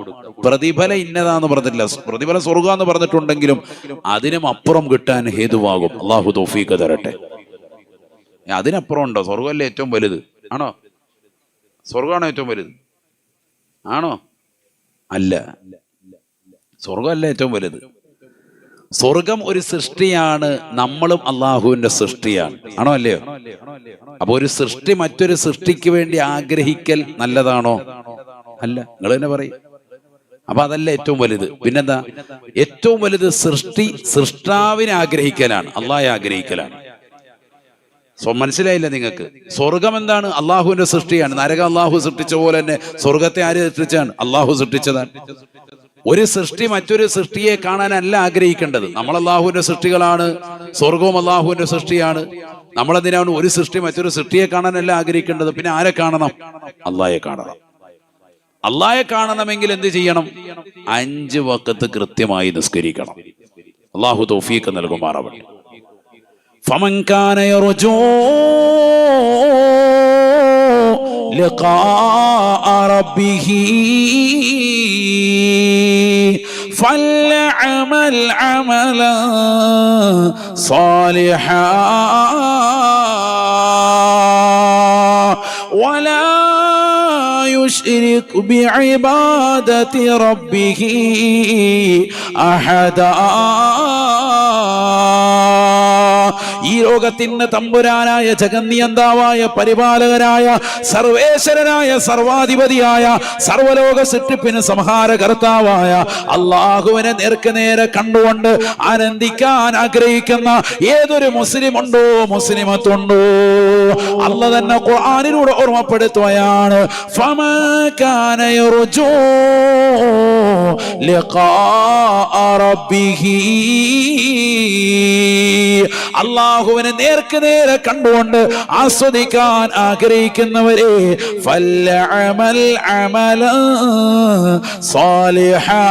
പ്രതിഫലം ഇന്നതാന്ന് പറഞ്ഞിട്ടില്ല. പ്രതിഫലം സ്വർഗ്ഗാന്ന് പറഞ്ഞിട്ടുണ്ടെങ്കിലും അതിനും അപ്പുറം കിട്ടാൻ ഹേതുവാകും. അള്ളാഹു തൗഫീഖ് തരട്ടെ. അതിനപ്പുറം ഉണ്ടോ? സ്വർഗ്ഗമല്ലേ ഏറ്റവും വലുത്? ആണോ? സ്വർഗ്ഗമാണോ ഏറ്റവും വലുത്? ആണോ? അല്ല, സ്വർഗ്ഗമല്ല ഏറ്റവും വലുത്. സ്വർഗം ഒരു സൃഷ്ടിയാണ്, നമ്മളും അള്ളാഹുവിന്റെ സൃഷ്ടിയാണ്. ആണോ അല്ലയോ? അപ്പൊ ഒരു സൃഷ്ടി മറ്റൊരു സൃഷ്ടിക്ക് വേണ്ടി ആഗ്രഹിക്കൽ നല്ലതാണോ? അല്ല. നിങ്ങൾ തന്നെ പറയും. അപ്പൊ അതല്ല ഏറ്റവും വലുത്. പിന്നെന്താ? ഏറ്റവും വലുത് സൃഷ്ടാവിനെ ആഗ്രഹിക്കലാണ്, അള്ളാഹെ ആഗ്രഹിക്കലാണ്. മനസ്സിലായില്ല നിങ്ങൾക്ക്? സ്വർഗം എന്താണ്? അള്ളാഹുവിന്റെ സൃഷ്ടിയാണ്. നരകം അള്ളാഹു സൃഷ്ടിച്ച പോലെ തന്നെ സ്വർഗത്തെ ആര് സൃഷ്ടിച്ചാണ്? അള്ളാഹു സൃഷ്ടിച്ചതാണ്. ഒരു സൃഷ്ടി മറ്റൊരു സൃഷ്ടിയെ കാണാനല്ല ആഗ്രഹിക്കേണ്ടത്. നമ്മൾ അള്ളാഹുവിന്റെ സൃഷ്ടികളാണ്, സ്വർഗവും അള്ളാഹുവിന്റെ സൃഷ്ടിയാണ്. നമ്മളെന്തിനാണ് ഒരു സൃഷ്ടി മറ്റൊരു സൃഷ്ടിയെ കാണാനല്ല ആഗ്രഹിക്കേണ്ടത്? പിന്നെ ആരെ കാണണം? അള്ളാഹയെ കാണണം. അള്ളാഹയെ കാണണമെങ്കിൽ എന്ത് ചെയ്യണം? 5 വഖത്ത് കൃത്യമായി നിസ്കരിക്കണം. അള്ളാഹു തൗഫീഖ് നൽകുമാറാവട്ടെ. ഫമൻ കാന യർജൂ لقاء ربه فليعمل عملا صالحا ولا يشرك بعبادة ربه أحدا. ഈ ലോകത്തിന് തമ്പുരാനായ ജഗന്നിയന്താവായ പരിപാലകനായ സർവേശ്വരനായ സർവാധിപതിയായ സർവലോക സൃഷ്ടിപ്പിന് സംഹാരകർത്താവായ അള്ളാഹുവിനെ നേർക്കുനേരെ കണ്ടുകൊണ്ട് ആനന്ദിക്കാൻ ആഗ്രഹിക്കുന്ന ഏതൊരു മുസ്ലിം ഉണ്ടോ, മുസ്ലിമത്തുണ്ടോ, അല്ലാഹു തന്നെ ഖുർആനിലൂടെ ഓർമ്മപ്പെടുത്തുകയാണ്. ഫമാ കാന യർജൂ ലിഖാഅ റബ്ബിഹി, അള്ളാഹുവിനെ നേർക്ക് നേരെ കണ്ടുകൊണ്ട് ആസ്വദിക്കാൻ ആഗ്രഹിക്കുന്നവരെ ഫൽഅമൽ അമലൻ സാലിഹാ,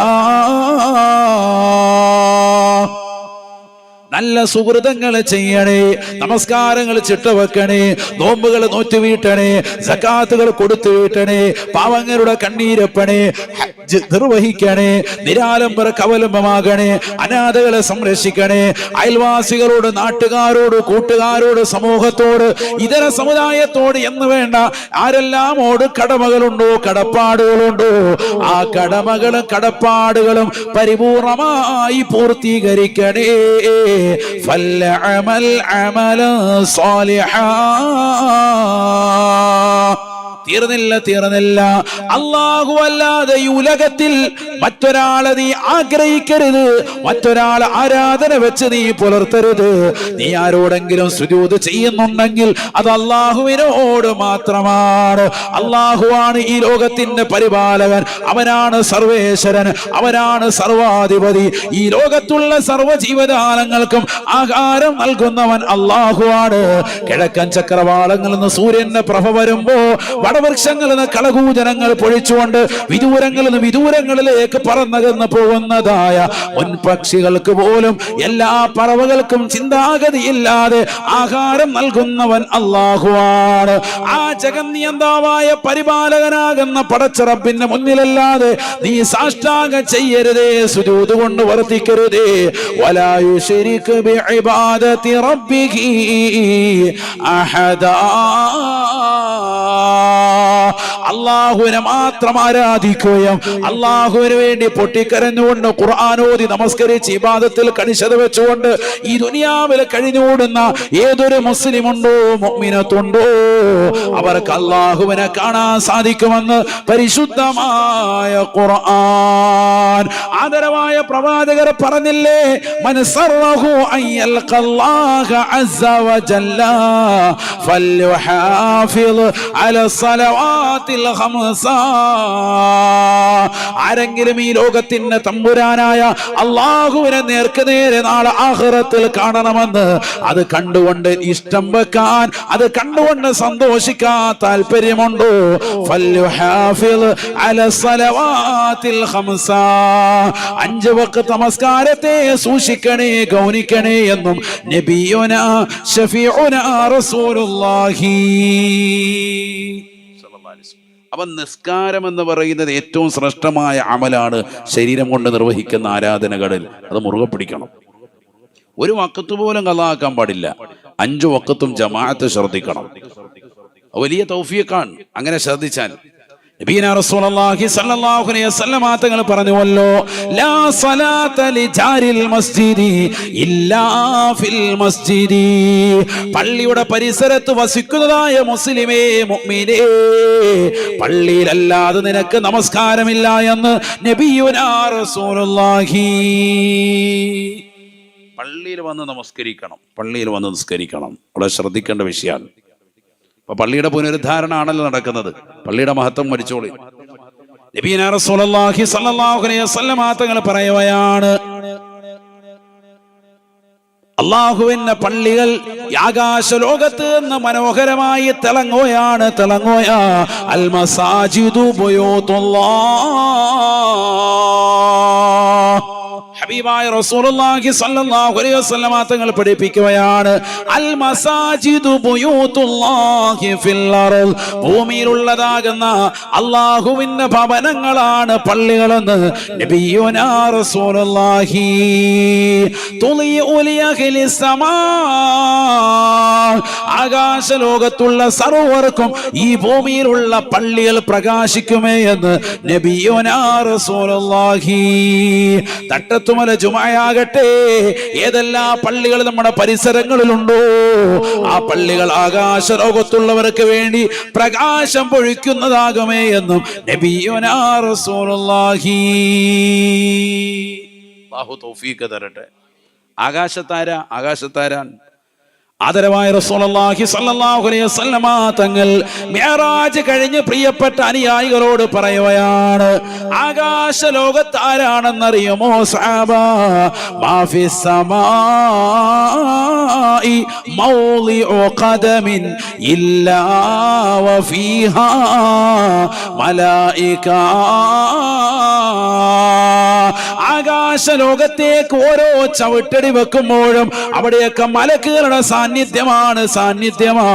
നല്ല സുഹൃതങ്ങൾ ചെയ്യണേ, നമസ്കാരങ്ങൾ ചിട്ടവെക്കണേ, നോമ്പുകൾ നോറ്റുവീട്ടണേ, സകാത്തുകൾ കൊടുത്തു വീട്ടണേ, പാവങ്ങളുടെ കണ്ണീരപ്പണേ, ഹജ്ജ് നിർവഹിക്കണേ, നിരാലംബര കവലംബമാകണേ, അനാഥകളെ സംരക്ഷിക്കണേ, അയൽവാസികളോട്, നാട്ടുകാരോട്, കൂട്ടുകാരോട്, സമൂഹത്തോട്, ഇതര സമുദായത്തോട് എന്ന് വേണ്ട ആരെല്ലാമോട് കടമകളുണ്ടോ, കടപ്പാടുകളുണ്ടോ, ആ കടമകളും കടപ്പാടുകളും പരിപൂർണമായി പൂർത്തീകരിക്കണേ. فليعمل عملا صالحا. തീർന്നില്ല. അല്ലാഹു അല്ലാതെ ഈ ഉലകത്തിൽ മറ്റൊരാളെ നീ ആഗ്രഹിക്കരുത്, മറ്റൊരാളെ ആരാധന വെച്ച് നീ പുലർത്തരുത്. നീ ആരോടെങ്കിലും സുജൂദ് ചെയ്യുന്നുണ്ടെങ്കിൽ അത് അല്ലാഹുവിനോട് മാത്രമാണ്. അല്ലാഹുവാണ് ഈ ലോകത്തിന്റെ പരിപാലകൻ, അവനാണ് സർവേശ്വരൻ, അവനാണ് സർവാധിപതി. ഈ ലോകത്തുള്ള സർവ്വ ജീവജാലങ്ങൾക്കും ആഹാരം നൽകുന്നവൻ അല്ലാഹുവാണ്. കിഴക്കൻ ചക്രവാളങ്ങളിൽ നിന്ന് സൂര്യന്റെ പ്രഭ വരുമ്പോ വടവൃക്ഷങ്ങളിൽ നിന്ന് കളകൂജനങ്ങൾ പൊഴിച്ചുകൊണ്ട് വിദൂരങ്ങളിലേക്ക് പറന്നകന്ന് പോകുന്നതായ മുൻപക്ഷികൾക്ക് പോലും എല്ലാ പറവകൾക്കും ചിന്താഗതിയില്ലാതെ ആഹാരം നൽകുന്നവൻ അല്ലാഹുവാണ്. ആ ജഗന്നിയന്താവായ പരിപാലകനാകുന്ന പടച്ച റബ്ബിന്റെ മുന്നിലല്ലാതെ നീ സാഷ്ടാംഗം ചെയ്യരുതേ, സുജൂദ് കൊണ്ട് വർത്തിക്കരുതേ. വലാ യുശ്രിക് ബിഇബാദതി റബ്ബിഹി അഹദാ. അള്ളാഹുവിനെ മാത്രം ആരാധിക്കുകയും അള്ളാഹുവിന് വേണ്ടി പൊട്ടിക്കരഞ്ഞുകൊണ്ട് ഖുർആനോദി നമസ്കരിച്ച് ഇബാദത്തിൽ കണിശത വെച്ചുകൊണ്ട് ഈ ദുനിയാവിൽ കഴിഞ്ഞുകൂടുന്ന ഏതൊരു മുസ്ലിമുണ്ടോ മുഅ്മിനത്തുണ്ടോ അവർക്ക് അള്ളാഹുവിനെ കാണാൻ സാധിക്കുമെന്ന് പരിശുദ്ധമായ ഖുർആൻ. ആദരവായ പ്രവാചകർ പറഞ്ഞില്ലേ, മൻ സർറഹു അയ്യൽഖല്ലാഹ അസ്സ വജല്ല ഫൽയുഹാഫിള് അലാ സ്വലവാത്തിൽ ഖംസ. ആരെങ്കിലും ഈ ലോകത്തിന്റെ തമ്പുരാനായ അള്ളാഹുവിനെ നേർക്കുനേരെ നാളെ ആഖിറത്തിൽ കാണണമെന്ന് അത് കണ്ടുകൊണ്ട് ഇഷ്ടം വെക്കാൻ, അത് കണ്ടുകൊണ്ട് സന്തോഷിക്കാൻ താല്പര്യമുണ്ടോ, ഫൽയുഹാഫിള് അലാ സ്വലവാത്തിൽ ഖംസ, 5 വഖ്ത് നമസ്കാരത്തെ സൂക്ഷിക്കണേ, ഗൗനിക്കണേ എന്നും നബിയുനാ ശഫീഉനാ റസൂലുള്ളാഹി. അപ്പൊ നിസ്കാരം എന്ന് പറയുന്നത് ഏറ്റവും ശ്രേഷ്ഠമായ അമലാണ്. ശരീരം കൊണ്ട് നിർവഹിക്കുന്ന ആരാധനകളിൽ അത് മുറുകെ പിടിക്കണം. ഒരു വഖത്ത് പോലും ഖളാക്കാൻ പാടില്ല. 5 വഖത്തും ജമാഅത്ത് ശ്രദ്ധിക്കണം. വലിയ തൗഫീഖാണ് അങ്ങനെ ശ്രദ്ധിച്ചാൽ. നബിയനാ റസൂലുള്ളാഹി സ്വല്ലല്ലാഹു അലൈഹി വസല്ലം തങ്ങൾ പറഞ്ഞുവല്ലോ, ലാ സ്വലാത്ത ലിജാരിൽ മസ്ജിദി ഇല്ലാ ഫിൽ മസ്ജിദി. പള്ളിയുടെ പരിസരത്ത് വസിക്കുന്നതായ മുസ്ലിമേ, മുഅ്മിനേ, പള്ളിയിലല്ലാതെ നിനക്ക് നമസ്കാരമില്ല എന്ന് നബിയുനാ റസൂലുള്ളാഹി. പള്ളിയിൽ വന്ന് നമസ്കരിക്കണം, പള്ളിയിൽ വന്ന് നിസ്കരിക്കണം. വളരെ ശ്രദ്ധിക്കേണ്ട വിഷയമാണ്. അപ്പൊ പള്ളിയുടെ പുനരുദ്ധാരണ ആണല്ലോ നടക്കുന്നത്. പള്ളിയുടെ മഹത്വം മരിച്ചോളി. നബിയനാ റസൂലുള്ളാഹി സ്വല്ലല്ലാഹു അലൈഹി വസല്ലം തങ്ങൾ പറയുകയാണ്, അള്ളാഹുവിന്റെ പള്ളികൾ ആകാശ ലോകത്ത് നിന്ന് മനോഹരമായി തിളങ്ങുകയാണ്, തിളങ്ങുകയാ. അൽ മസാജിദു ബുയൂത്തുല്ലാഹ്. ഹബീബായ റസൂലുള്ളാഹി സ്വല്ലല്ലാഹു അലൈഹി വസല്ലം തങ്ങൾ പഠിപ്പിക്കുകയാണ്, അൽ മസാജിദു ബുയൂത്തുല്ലാഹി ഫിൽ അർദ്. ഭൂമിയിലുള്ളതാകുന്ന അല്ലാഹുവിന്റെ ഭവനങ്ങളാണ് പള്ളികളെന്ന് നബിയുനാ റസൂലുള്ളാഹി. തുളിഉ ലിഅഹ്ലി സമാ. ആകാശ ലോകത്തുള്ള സർവർക്കും ഈ ഭൂമിയിലുള്ള പള്ളികൾ പ്രകാശിക്കുമേ എന്ന് നബിയുനാ റസൂലുള്ളാഹി. തട്ടത്തുമല ജുമഅയാകട്ടെ, ഏതെല്ലാം പള്ളികൾ നമ്മുടെ പരിസരങ്ങളിലുണ്ടോ ആ പള്ളികൾ ആകാശ ലോകത്തുള്ളവർക്ക് വേണ്ടി പ്രകാശം പൊഴിക്കുന്നതാകുമേ എന്നും നബിയുനാ റസൂലുള്ളാഹി. അല്ലാഹു തൗഫീഖ് തരട്ടെ. ആകാശത്താര, ആകാശത്താരാൻ ആദരവായ റസൂലുള്ളാഹി സ്വല്ലല്ലാഹു അലൈഹി വസല്ലം തങ്ങൾ മിഅ്റാജ് കഴിഞ്ഞ് പ്രിയപ്പെട്ട അനുയായികളോട് പറയുകയാണ്, ആകാശ ലോകത്ത് ആരാണെന്നറിയുമോ സഹാബ? മാഫിസ് സമാഇ മൗളിഉ ഖദമിൻ ഇല്ലാ വഫീഹാ മലായിക. ആകാശ ലോകത്തേക്ക് ഓരോ ചവിട്ടടി വെക്കുമ്പോഴും അവിടെയൊക്കെ മലക്കുകളുടെ സാന്നിധ്യമാണ്, സാന്നിധ്യമാ.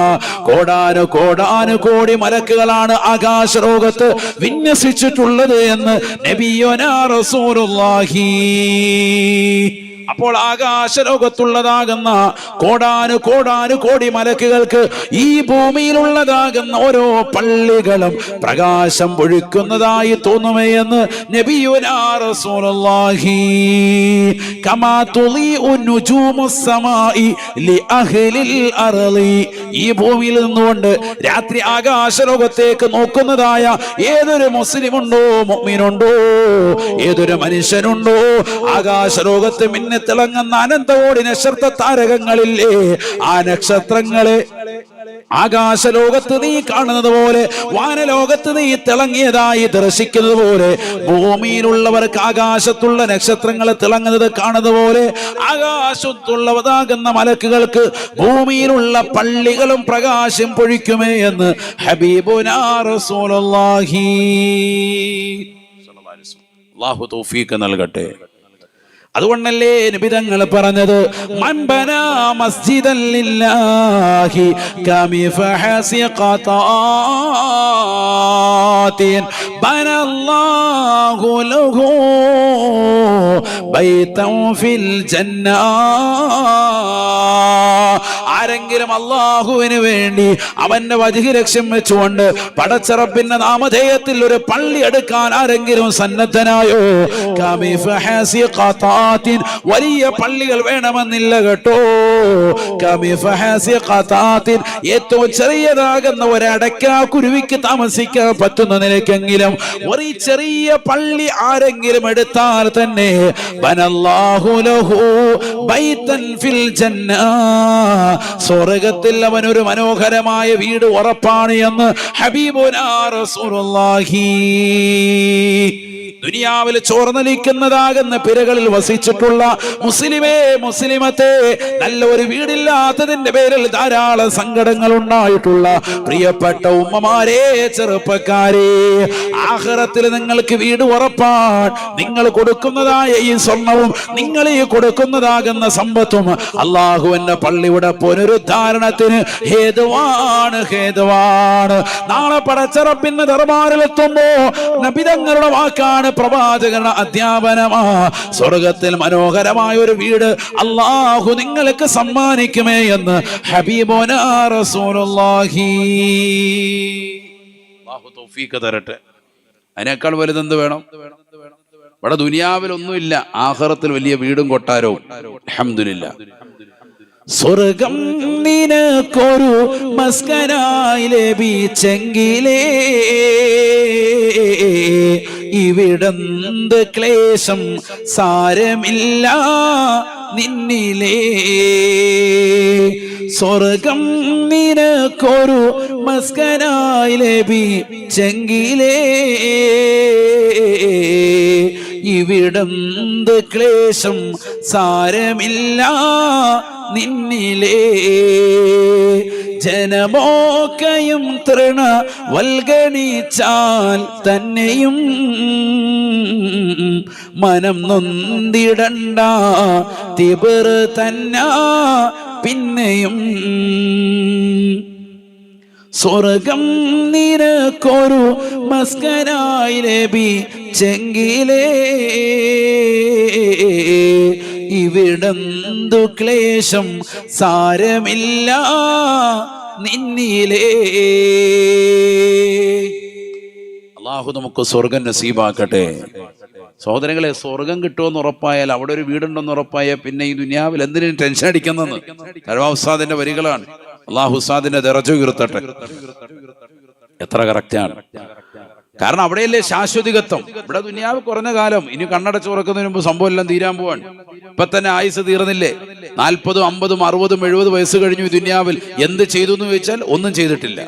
കോടാനു കോടി മലക്കുകളാണ് ആകാശ ലോകത്ത് വിന്യസിച്ചിട്ടുള്ളത് എന്ന് നബിയുനാ റസൂലുള്ളാഹി. അപ്പോൾ ആകാശ ലോകത്തുള്ളതാകുന്ന കോടാനു കോടി മലക്കുകൾക്ക് ഈ ഭൂമിയിലുള്ളതാകുന്ന ഓരോ പള്ളികളും പ്രകാശം പൊഴിക്കുന്നതായി തോന്നുമേ എന്ന് നബിയുനാ റസൂലുള്ളാഹി. കമാ തുളിഉ നുജൂമുസ് സമാഇ ലിഅഹ്ലിൽ അർളി. ഈ ഭൂമിയിൽ നിന്നുകൊണ്ട് രാത്രി ആകാശ ലോകത്തേക്ക് നോക്കുന്നതായ ഏതൊരു മുസ്ലിമുണ്ടോ, മുഅ്മിനുണ്ടോ, ഏതൊരു മനുഷ്യനുണ്ടോ, ആകാശ ലോകത്ത് തിളങ്ങുന്ന അനന്തകോടി നക്ഷത്ര താരകങ്ങളില്ലേ, ആ നക്ഷത്രങ്ങളെ ആകാശ ലോകത്ത് നീ കാണുന്നത് പോലെ, വാനലോകത്ത് നീ തിളങ്ങിയതായി ദർശിക്കുന്നത് പോലെ, ഭൂമിയിലുള്ളവർക്ക് ആകാശത്തുള്ള നക്ഷത്രങ്ങളെ തിളങ്ങുന്നത് കാണുന്നത് പോലെ ആകാശത്തുള്ളതാകുന്ന മലക്കുകൾക്ക് ഭൂമിയിലുള്ള പള്ളികളും പ്രകാശം പൊഴിക്കുമേ എന്ന് ഹബീബുനാ റസൂലുള്ളാഹി. അല്ലാഹു തൗഫീഖ് നൽകട്ടെ. അതുകൊണ്ടല്ലേ നബി തങ്ങൾ പറഞ്ഞത്, മൻ ബനാ മസ്ജിദൻ ലില്ലാഹി കമിഫഹസി ഖതാത്തിൻ ബനല്ലാഹു ലഹു ബൈതൻ ഫിൽ ജന്ന. ആരെങ്കിലും അല്ലാഹുവിന് വേണ്ടി അവന്റെ വജ്ഹ് ലക്ഷ്യം വെച്ചുകൊണ്ട് പടച്ചറപ്പിന്റെ നാമധേയത്തിൽ ഒരു പള്ളി എടുക്കാൻ ആരെങ്കിലും സന്നദ്ധനായോ, വലിയ പള്ളികൾ വേണമെന്നില്ല കേട്ടോ. ഏറ്റവും ചെറിയതാകുന്ന ഒരടയ്ക്കാ കുരുവിക്ക് താമസിക്കാൻ പറ്റുന്ന നിലയ്ക്കെങ്കിലും ഒരു ചെറിയ പള്ളി ആരെങ്കിലും എടുത്താൽ തന്നെ ബനല്ലാഹു ലഹു ബൈതൻ ഫിൽ ജന്ന, സ്വർഗ്ഗത്തിൽ അവനൊരു മനോഹരമായ വീട് ഉറപ്പാണ് എന്ന് ഹബീബുനാ റസൂലുള്ളാഹി. ദുനിയാവിൽ ചോർന്നലിക്കുന്നതാകുന്ന പിരകളിൽ വസിച്ചിട്ടുള്ള മുസ്ലിമേ മുസ്ലിമത്തെ, നല്ല ഒരു വീടില്ലാത്തതിന്റെ പേരിൽ ധാരാളം സങ്കടങ്ങൾ ഉണ്ടായിട്ടുള്ള പ്രിയപ്പെട്ട ഉമ്മമാരെ, ചെറുപ്പക്കാരെ, ആഖിറത്തിൽ നിങ്ങൾക്ക് വീട് ഉറപ്പാൻ നിങ്ങൾ കൊടുക്കുന്നതായ ഈ സ്വർണവും നിങ്ങൾ ഈ കൊടുക്കുന്നതാകുന്ന സമ്പത്തും അള്ളാഹുവിന്റെ പള്ളിയുടെ പുനരുദ്ധാരണത്തിന് ഹേതുവാണ്. നാളെ പടച്ചറപ്പിന്റെ ദർബാറിലെത്തുമ്പോ നബിതങ്ങളുടെ വാക്കാണ്, പ്രവാചകരുടെ അധ്യാപനമാ, സ്വർഗത്തിൽ മനോഹരമായ ഒരു വീട് അല്ലാഹു നിങ്ങൾക്ക് സമ്മാനിക്കുമേ എന്ന് ഹബീബുനാ റസൂലുള്ളാഹി. അല്ലാഹു തൗഫീഖ് തരട്ടെ. അതിനേക്കാൾ വലുതെന്ത് വേണം? ഇവിടെ ദുനിയാവിൽ ഒന്നുമില്ല, ആഖിറത്തിൽ വലിയ വീടും കൊട്ടാരവും. അൽഹംദുലില്ലാഹ്. സ്വർഗം നിനക്കൊരു മസ്കനായി ലഭിച്ചെങ്കിലേ ഇവിടെന്ത് ക്ലേശം സാരമില്ല നിന്നിലേ. സ്വർഗം നിനക്കൊരു മസ്കനായി ലഭിച്ചെങ്കിലേ ഇവിടെന്ത് ക്ലേശം സാരമില്ല നിന്നിലേ. ജനമോക്കയും തൃണ വൽഗണിച്ചാൽ തന്നെയും മനം നൊന്തിടണ്ട, തിബർ തന്ന പിന്നെയും. സ്വർഗം നിനക്കൊരു മസ്കനായി ലഭിച്ചെങ്കിലേ ഇവിടെന്തു ക്ലേശം സാരമില്ല നിന്നിലേ. അല്ലാഹു നമുക്ക് സ്വർഗം നസീബാക്കട്ടെ. സഹോദരങ്ങളെ, സ്വർഗം കിട്ടുമെന്ന് ഉറപ്പായാൽ, അവിടെ ഒരു വീടുണ്ടെന്ന് ഉറപ്പായാൽ പിന്നെ ഈ ദുനിയാവിൽ എന്തിനും ടെൻഷൻ അടിക്കുന്നെന്ന് തഴവാ ഉസ്താദിന്റെ വരികളാണ്. അല്ലാഹു ഉസ്താദിന്റെ ദറജ ഉയർത്തട്ടെ. എത്ര കറക്റ്റാണ്. കാരണം അവിടെയല്ലേ ശാശ്വതികത്വം. ഇവിടെ ദുനിയാവ് കുറഞ്ഞ കാലം, ഇനി കണ്ണടച്ച് തുറക്കുന്നതിന് മുമ്പ് സംഭവം എല്ലാം തീരാൻ പോവാണ്. ഇപ്പൊ തന്നെ ആയുസ് തീർന്നില്ലേ? 40, 50, 60, 70 വയസ്സ് കഴിഞ്ഞു. ദുനിയാവിൽ എന്ത് ചെയ്തു എന്ന് ചോദിച്ചാൽ ഒന്നും ചെയ്തിട്ടില്ല.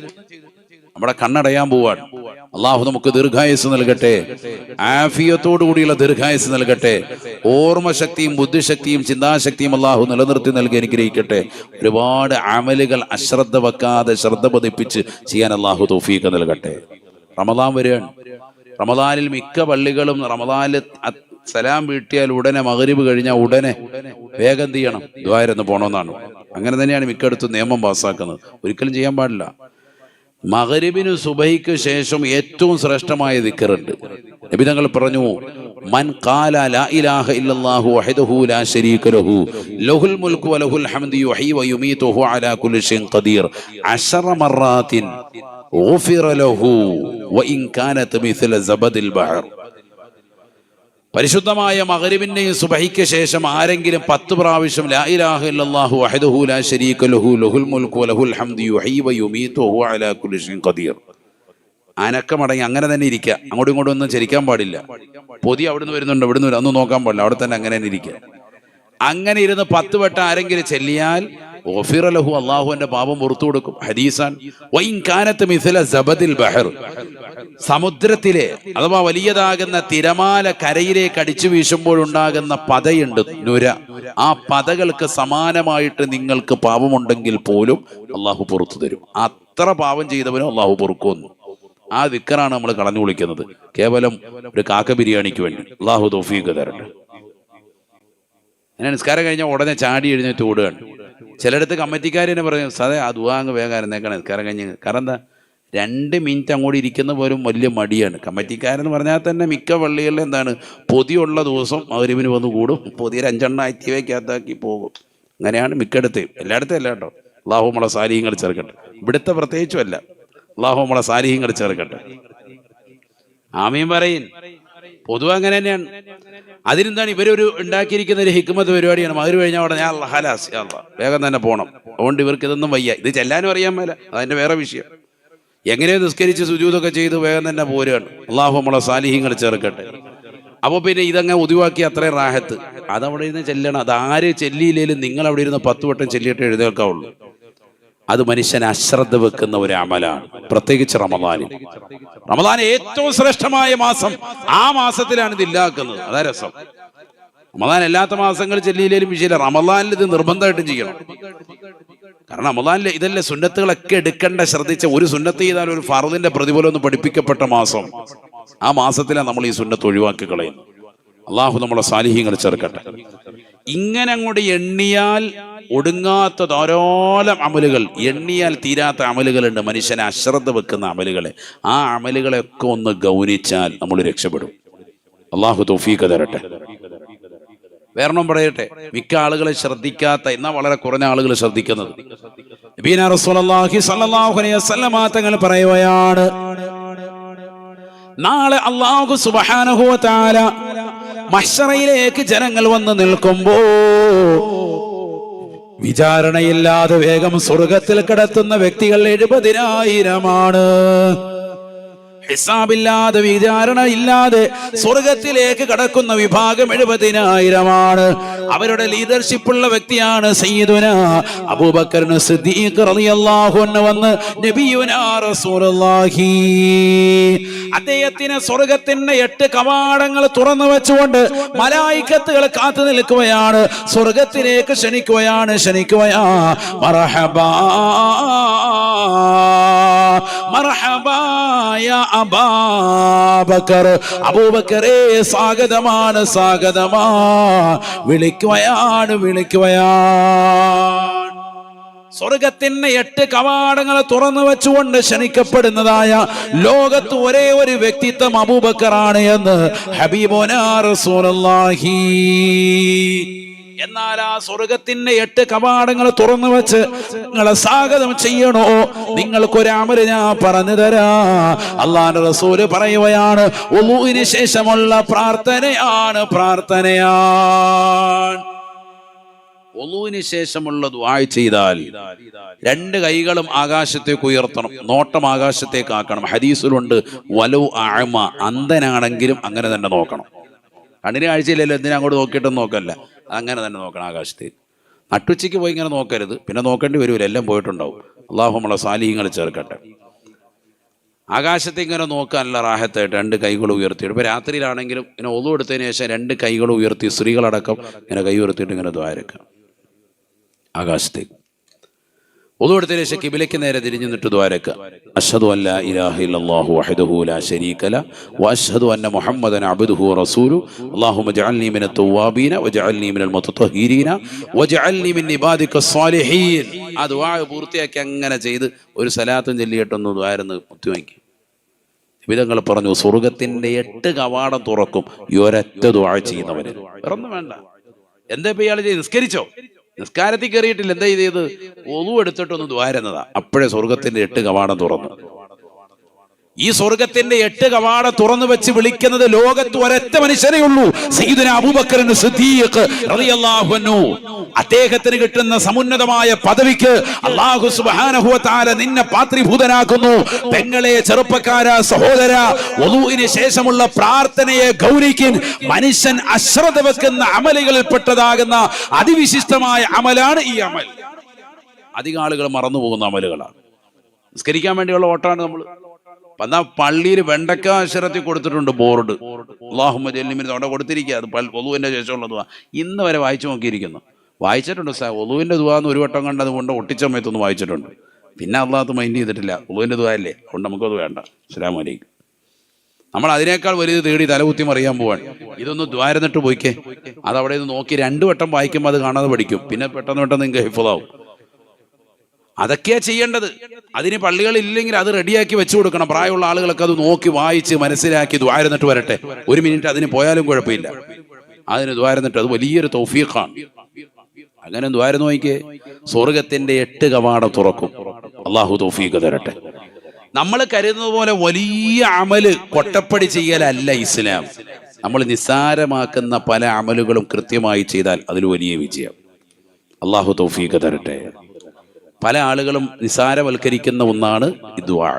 നമ്മുടെ കണ്ണടയാൻ പോവാണ്. അള്ളാഹു നമുക്ക് ദീർഘായുസ് നൽകട്ടെ, ആഫിയത്തോടു കൂടിയുള്ള ദീർഘായുസ് നൽകട്ടെ. ഓർമ്മശക്തിയും ബുദ്ധിശക്തിയും ചിന്താശക്തിയും അള്ളാഹു നിലനിർത്തി നൽകി അനുഗ്രഹിക്കട്ടെ. ഒരുപാട് അമലുകൾ അശ്രദ്ധ വെക്കാതെ ശ്രദ്ധ പതിപ്പിച്ച് ചെയ്യാൻ അള്ളാഹു തൗഫീഖ് നൽകട്ടെ. റമദാൻ വരികയാണ്. റമദാനിൽ മിക്ക പള്ളികളും റമദാനിൽ സലാം വീട്ടിയാൽ ഉടനെ മഗ്രിബ് കഴിഞ്ഞാൽ ഉടനെ വേഗം എന്ത് ചെയ്യണം? ദുആയിരന്ന് പോകണമെന്നാണ്. അങ്ങനെ തന്നെയാണ് മിക്കയിടത്തും നിയമം പാസ്സാക്കുന്നത്. ഒരിക്കലും ചെയ്യാൻ പാടില്ല. മഗ്രിബിന് സുബഹിക്ക് ശേഷം ഏറ്റവും ശ്രേഷ്ഠമായ ദിക്റുണ്ട്. നബി തങ്ങൾ പറഞ്ഞു, മൻ ഖാല ലാ ഇലാഹ ഇല്ലല്ലാഹു വഹ്ദഹു ലാ ശരീക ലഹു ലഹുൽ മുൽക്കു വലഹുൽ ഹംദു യുഹ്യി വയുമീതു വഹുവ അലാ കുല്ലി ഷൈഇൻ ഖദീർ 10 മറാത്തിൻ ഗുഫിറ ലഹു വഇൻ കാനത് മിസ്ല സബദിൽ ബഹർ. പരിശുദ്ധമായ മഗ്രിബിന്റെയും സുബഹിക്ക് ശേഷം ആരെങ്കിലും 10 പ്രാവശ്യം ലാ ഇലാഹ ഇല്ലല്ലാഹു വഹ്ദഹു ലാ ശരീക ലഹു ലഹുൽ മുൽക്കു വലഹുൽ ഹംദു യുഹ്യി വയുമീതു വഹുവ അലാ കുല്ലി ഷൈഇൻ ഖദീർ, അനക്കമടങ്ങി അങ്ങനെ തന്നെ ഇരിക്കുക. അങ്ങോട്ടും ഇങ്ങോട്ടും ഒന്നും ചരിക്കാൻ പാടില്ല. പൊതി അവിടുന്ന് വരുന്നുണ്ട്, ഇവിടുന്ന് വരും, അതൊന്നും നോക്കാൻ പാടില്ല. അവിടെ തന്നെ അങ്ങനെ തന്നെ ഇരിക്കുക. അങ്ങനെ ഇരുന്ന് 10 വട്ടം ആരെങ്കിലും ചെല്ലിയാൽ ഗുഫിറ ലഹു, അള്ളാഹുവിന്റെ പാപം പുറത്തു കൊടുക്കും. ഹദീസാൻ. വഇൻ കാനത് മിസ്ല സബദിൽ ബഹർ, സമുദ്രത്തിലെ അഥവാ വലിയതാകുന്ന തിരമാല കരയിലേക്ക് അടിച്ചു വീശുമ്പോഴുണ്ടാകുന്ന പതയുണ്ട്, നുര. ആ പതകൾക്ക് സമാനമായിട്ട് നിങ്ങൾക്ക് പാപമുണ്ടെങ്കിൽ പോലും അള്ളാഹു പുറത്തു തരും. അത്ര പാപം ചെയ്തവനും അള്ളാഹു പൊറുക്കുന്നു. ആ ദിക്റാണ് നമ്മൾ കളഞ്ഞു വിളിക്കുന്നത്, കേവലം ഒരു കാക്ക ബിരിയാണിക്ക് വേണ്ടി. അള്ളാഹു തൗഫീഖ് തരട്ടെ. അങ്ങനെ നിസ്കാരം കഴിഞ്ഞാൽ ഉടനെ ചാടി എഴുന്നേറ്റ് ഓടുകയാണ്. ചിലയിടത്ത് കമ്മിറ്റിക്കാർ തന്നെ പറയും, സാറേ ആ ദുആ അങ്ങ് വേഗം നിസ്കാരം കഴിഞ്ഞ്. കാരണം എന്താ? 2 മിനിറ്റ് അങ്ങോട്ട് ഇരിക്കുന്ന പോലും വലിയ മടിയാണ്. കമ്മിറ്റിക്കാരെന്ന് പറഞ്ഞാൽ തന്നെ മിക്ക പള്ളികളിലും എന്താണ്, പൊതിയുള്ള ദിവസം മഗ്‌രിബിന് വന്ന് കൂടും, പൊതിയൊരു 5 എണ്ണം ആക്റ്റീവേക്കകത്താക്കി പോകും. അങ്ങനെയാണ് മിക്കയിടത്തെയും, എല്ലായിടത്തും അല്ല കേട്ടോ. അള്ളാഹു നമ്മളെ സാലിഹ്യങ്ങൾ ചേർക്കട്ടെ. ഇവിടുത്തെ പ്രത്യേകിച്ചും അല്ല, അള്ളാഹു നമ്മളെ സാലിഹ്യങ്ങൾ ചേർക്കട്ടെ. ആമീൻ പറയിൻ. പൊതുവെ അങ്ങനെ തന്നെയാണ്. അതിനെന്താണ് ഇവരൊരു ഉണ്ടാക്കിയിരിക്കുന്ന ഒരു ഹിക്മത്ത് പരിപാടിയാണ്. മഗ്‌രിബ് കഴിഞ്ഞാൽ അവിടെ ഞാൻ ഹലാസ് വേഗം തന്നെ പോകണം. അതുകൊണ്ട് ഇവർക്ക് ഇതൊന്നും വയ്യ. ഇത് ചെല്ലാനും അറിയാൻ മേല, അതിന്റെ വേറെ വിഷയം. എങ്ങനെയോ നിസ്കരിച്ച് സുജൂദൊക്കെ ചെയ്ത് വേഗം തന്നെ പോരുകയാണ്. അള്ളാഹു നമ്മളെ സാലിഹ്യങ്ങൾ ചേർക്കട്ടെ. അപ്പോൾ പിന്നെ ഇതങ്ങ് ഒഴിവാക്കി അത്രയും റാഹത്ത്. അതവിടെ ഇരുന്ന് ചെല്ലണം. അതാര് ചെല്ലിയില്ലേലും നിങ്ങൾ അവിടെ ഇരുന്ന് 10 വട്ടം ചെല്ലിയിട്ട് എഴുന്നേൽക്കാവുള്ളൂ. അത് മനുഷ്യനെ അശ്രദ്ധ വെക്കുന്ന ഒരു അമലാണ്. പ്രത്യേകിച്ച് റമദാനിൽ. റമദാൻ ഏറ്റവും ശ്രേഷ്ഠമായ മാസം, ആ മാസത്തിലാണ് ഇത് ഇല്ലാക്കുന്നത്. അതാ രസം. റമദാൻ അല്ലാത്ത മാസങ്ങൾ ചെല്ലിയില്ലേലും വിഷയമില്ല, റമദാനിൽ ഇത് നിർബന്ധമായിട്ടും ചെയ്യണം. കാരണം റമദാനിൽ ഇതല്ലേ സുന്നത്തുകളൊക്കെ എടുക്കേണ്ട, ശ്രദ്ധിച്ച ഒരു സുന്നത്ത് ചെയ്താൽ ഒരു ഫർദിന്റെ പ്രതിഫലം ഒന്ന് പഠിപ്പിക്കപ്പെട്ട മാസം. ആ മാസത്തിലാണ് നമ്മൾ ഈ സുന്നത്ത് ഒഴിവാക്കി കളയുന്നത്. അള്ളാഹു നമ്മളെ സാലിഹ്യങ്ങൾ ചേർക്കട്ടെ. ഇങ്ങനെ അങ്ങോട്ട് എണ്ണിയാൽ ഒടുങ്ങാത്ത ധാരാളം അമലുകൾ, എണ്ണിയാൽ തീരാത്ത അമലുകളുണ്ട്, മനുഷ്യനെ അശ്രദ്ധ വെക്കുന്ന അമലുകളെ. ആ അമലുകളെയൊക്കെ ഒന്ന് ഗൗനിച്ചാൽ നമ്മൾ രക്ഷപ്പെടും. അള്ളാഹു തൗഫീഖ് തരട്ടെ. വേറൊന്നും പറയട്ടെ, മിക്ക ആളുകളെ ശ്രദ്ധിക്കാത്ത, എന്നാൽ വളരെ കുറഞ്ഞ ആളുകൾ ശ്രദ്ധിക്കുന്നത്. നബിയുനാ റസൂലുള്ളാഹി സ്വല്ലല്ലാഹു അലൈഹി വസല്ലം തങ്ങൾ പറയുകയാണ്, നാളെ അല്ലാഹു സുബ്ഹാനഹു വ തആല മഹ്ശറയിലേക്ക് ജനങ്ങൾ വന്ന് നിൽക്കുമ്പോൾ വിചാരണയില്ലാതെ വേഗം സ്വർഗത്തിൽ കടത്തുന്ന വ്യക്തികൾ 70,000 ഹിസാബില്ലാതെ, വിചാരണ ഇല്ലാതെ സ്വർഗത്തിലേക്ക് കടക്കുന്ന വിഭാഗം 70,000. അവരുടെ ലീഡർഷിപ്പുള്ള വ്യക്തിയാണ് സയ്യിദുനാ അബൂബക്കർ സിദ്ദീഖ് റളിയല്ലാഹു അൻഹു വന്ന് നബിയുനാ റസൂലുള്ളാഹി അദ്ദേഹത്തിന് സ്വർഗത്തിന്റെ 8 കവാടങ്ങൾ തുറന്നു വെച്ചുകൊണ്ട് മലായികത്തുകൾ കാത്തു നിൽക്കുകയാണ്. സ്വർഗത്തിലേക്ക് ക്ഷണിക്കുകയാണ്. മർഹബാ മർഹബാ യാ അബൂബക്കർ, അബൂബക്കറേ സ്വാഗതമാണ്, വിളിക്കുകയാണ്. സ്വർഗത്തിന്റെ 8 കവാടങ്ങൾ തുറന്നു വെച്ചുകൊണ്ട് ക്ഷണിക്കപ്പെടുന്നതായ ലോകത്ത് ഒരേ ഒരു വ്യക്തിത്വം അബൂബക്കറാണ് എന്ന് ഹബീബുനാ റസൂലുള്ളാഹി. എന്നാൽ ആ സ്വർഗത്തിന്റെ 8 കവാടങ്ങൾ തുറന്നു വെച്ച് നിങ്ങളെ സ്വാഗതം ചെയ്യണോ, നിങ്ങൾക്കൊരു അമല് ഞാൻ പറഞ്ഞു തരാ. അല്ലാഹുവിന്റെ റസൂല് പറയുകയാണ്, വുളൂഇന് ശേഷമുള്ള പ്രാർത്ഥനയാണ്. വുളൂഇന് ശേഷമുള്ള ദുആ ചെയ്താൽ 2 കൈകളും ആകാശത്തേക്ക് ഉയർത്തണം, നോട്ടം ആകാശത്തേക്ക് ആക്കണം. ഹദീസിലുണ്ട്, വലൗ അഅമ, അന്ധനാണെങ്കിലും അങ്ങനെ തന്നെ നോക്കണം. കണ്ണിന് കാഴ്ചയില്ലല്ലോ, എന്തിനാ അങ്ങോട്ട് നോക്കിയിട്ടൊന്നും നോക്കല്ല, അങ്ങനെ തന്നെ നോക്കണം ആകാശത്തേക്ക്. നട്ടുച്ചയ്ക്ക് പോയി ഇങ്ങനെ നോക്കരുത്, പിന്നെ നോക്കേണ്ടി വരൂല, എല്ലാം പോയിട്ടുണ്ടാവും. അള്ളാഹു നമ്മളെ സാലിഹ്യങ്ങൾ ചേർക്കട്ടെ. ആകാശത്തേക്ക് ഇങ്ങനെ നോക്കാനുള്ള റാഹത്തായിട്ട് 2 കൈകൾ ഉയർത്തിയിട്ട്, ഇപ്പോൾ രാത്രിയിലാണെങ്കിലും ഇങ്ങനെ ഒളു എടുത്തതിന് ശേഷം 2 കൈകൾ ഉയർത്തി, സ്ത്രീകളടക്കം ഇങ്ങനെ കൈ ഉയർത്തിയിട്ട് ഇങ്ങനെ ദ്വാരക്കാം ആകാശത്തേക്ക്. ഒളു എടുത്തതിന് ശേഷം കിബിലയ്ക്ക് നേരെ തിരിഞ്ഞു നിന്നിട്ട് ദ്വാരക്കുക. അശ്ഹദു അല്ലാ ഇലാഹ ഇല്ലല്ലാഹു വഹ്ദഹു ലാ ശരീക ലഹു വഅശ്ഹദു അന്ന മുഹമ്മദൻ അബ്ദുഹു വറസൂലുഹു അല്ലാഹുമ്മ ജഅൽനി മിനൽ തവ്വാബീന വജഅൽനി മിനൽ മുതതഹിരീന വജഅൽനി മിൻ ഇബാദിക സ്വാലിഹീൻ. ആ ദുആ പൂർത്തിയാക്കി അങ്ങനെ ചെയ്ത് ഒരു സലാത്തും ചൊല്ലിയിട്ടൊന്ന് ദ്വാരന്ന് മുത്തുവാക്കി. വിധങ്ങൾ പറഞ്ഞു, സ്വർഗത്തിന്റെ 8 കവാടം തുറക്കും ഈ ഒരൊറ്റ ദുആ ചെയ്യുന്നവന്. വേറൊന്നും വേണ്ട. എന്താ ഇപ്പൊ ഇയാൾ ചെയ്ത്? നിസ്കരിച്ചോ? നിസ്കാരത്തിൽ കയറിയിട്ടില്ല, എന്താ ചെയ്ത്? ഒളു എടുത്തിട്ടൊന്ന് ദ്വാരുന്നതാ. അപ്പോഴേ സ്വർഗത്തിന്റെ 8 കവാടം തുറന്നു. ഈ സ്വർഗത്തിന്റെ 8 കവാടം തുറന്നു വെച്ച് വിളിക്കുന്നത് ലോകത്ത് ഒരൊറ്റ മനുഷ്യരേ ഉള്ളൂ, സയ്യിദുനാ അബൂബക്കർ സിദ്ദീഖ് റളിയല്ലാഹു അൻഹു. അദ്ദേഹത്തിന് കിട്ടുന്ന സമുന്നതമായ പദവിക്ക് അല്ലാഹു സുബ്ഹാനഹു വ തആല നിന്നെ പാത്രീഭൂതനാക്കുന്നു. പെങ്ങളെ, ചെറുപ്പക്കാര, സഹോദര, വുളൂഇന് ശേഷമുള്ള പ്രാർത്ഥനയെ ഗൗനിക്കിൻ. മനുഷ്യൻ അശ്രദ്ധ വെക്കുന്ന അമലുകളിൽപ്പെട്ടതാകുന്ന അതിവിശിഷ്ടമായ അമലാണ് ഈ അമൽ. അധികം ആളുകൾ മറന്നു പോകുന്ന അമലുകളാണ്. നിസ്കരിക്കാൻ വേണ്ടിയുള്ള ഓട്ടാണ് നമ്മൾ. എന്നാ പള്ളിയിൽ വെണ്ടക്ക അക്ഷരത്തിൽ കൊടുത്തിട്ടുണ്ട് ബോർഡ്, അല്ലാഹുമ്മ ജഅൽനി അവിടെ കൊടുത്തിരിക്കുക. അത് വുളൂഇന്റെ ശേഷമുള്ള ദുആ. ഇന്ന് വരെ വായിച്ചു നോക്കിയിരിക്കുന്നു. വായിച്ചിട്ടുണ്ട് സാർ, വുളൂഇന്റെ ദുആ എന്ന് ഒരു വട്ടം കണ്ടത് കൊണ്ട് ഒട്ടിച്ച സമയത്തൊന്ന് വായിച്ചിട്ടുണ്ട്. പിന്നെ അള്ളാഹത്ത് മൈൻഡ് ചെയ്തിട്ടില്ല. വുളൂഇന്റെ ദുആ അല്ലേ, അതുകൊണ്ട് നമുക്കത് വേണ്ട. അസ്സലാമു അലൈക്കും. നമ്മൾ അതിനേക്കാൾ വലുത് തേടി തലകുത്തി മറിയാൻ പോവാൻ. ഇതൊന്ന് ദ്വാരന്നിട്ട് പോയിക്കേ, അതവിടെ നിന്ന് നോക്കി 2 വട്ടം വായിക്കുമ്പോൾ അത് കാണാതെ പഠിക്കും. പിന്നെ പെട്ടെന്ന് നിങ്ങൾക്ക് ഹിഫ്ളാവും. അതൊക്കെയാ ചെയ്യേണ്ടത്. അതിന് പള്ളികളില്ലെങ്കിൽ അത് റെഡിയാക്കി വെച്ചു കൊടുക്കണം. പ്രായമുള്ള ആളുകളൊക്കെ അത് നോക്കി വായിച്ച് മനസ്സിലാക്കി ദ്വാരുന്നിട്ട് വരട്ടെ. 1 മിനിറ്റ് അതിന് പോയാലും കുഴപ്പമില്ല. അതിന് ദ്വാരുന്നിട്ട് അത് വലിയൊരു തൗഫീഖാണ്. അങ്ങനെ ദ്വാരം നോക്കിയേ, സ്വർഗത്തിന്റെ 8 കവാടം തുറക്കും. അള്ളാഹു തൗഫീഖ് തരട്ടെ. നമ്മൾ കരുതുന്നത് പോലെ വലിയ അമല് കൊട്ടപ്പടി ചെയ്യലല്ല ഇസ്ലാം. നമ്മൾ നിസ്സാരമാക്കുന്ന പല അമലുകളും കൃത്യമായി ചെയ്താൽ അതിൽ വലിയ വിജയം. അള്ളാഹു തൗഫീഖ് തരട്ടെ. പല ആളുകളും നിസാരവൽക്കരിക്കുന്ന ഒന്നാണ് ഈ ദുആ.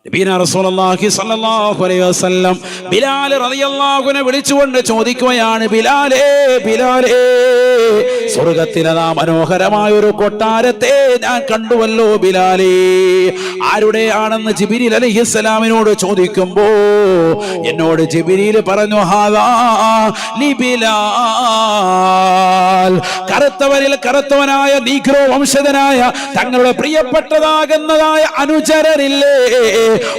നബിയന റസൂലുള്ളാഹി സ്വല്ലല്ലാഹു അലൈഹി വസല്ലം ബിലാൽ റളിയല്ലാഹു അൻഹു വിളിച്ചുകൊണ്ട് ചോദിക്കുകയാണ്, ബിലാലേ ബിലാലേ, സ്വർഗ്ഗത്തിലെ മനോഹരമായ ഒരു കൊട്ടാരത്തെ ഞാൻ കണ്ടുവല്ലോ ബിലാലേ. ആരുടെയാണെന്ന് ജിബ്രീൽ അലൈഹിസ്സലാമിനോട് ചോദിക്കുമ്പോ എന്നോട് ജിബ്രീൽ പറഞ്ഞു, ഹാദാ ലി ബിലാൽ. കറുത്തവരിൽ കറുത്തവനായ നീഗ്രോ വംശജനായ തങ്ങളുടെ പ്രിയപ്പെട്ടതാകുന്നതായ അനുചരരില്ലേ,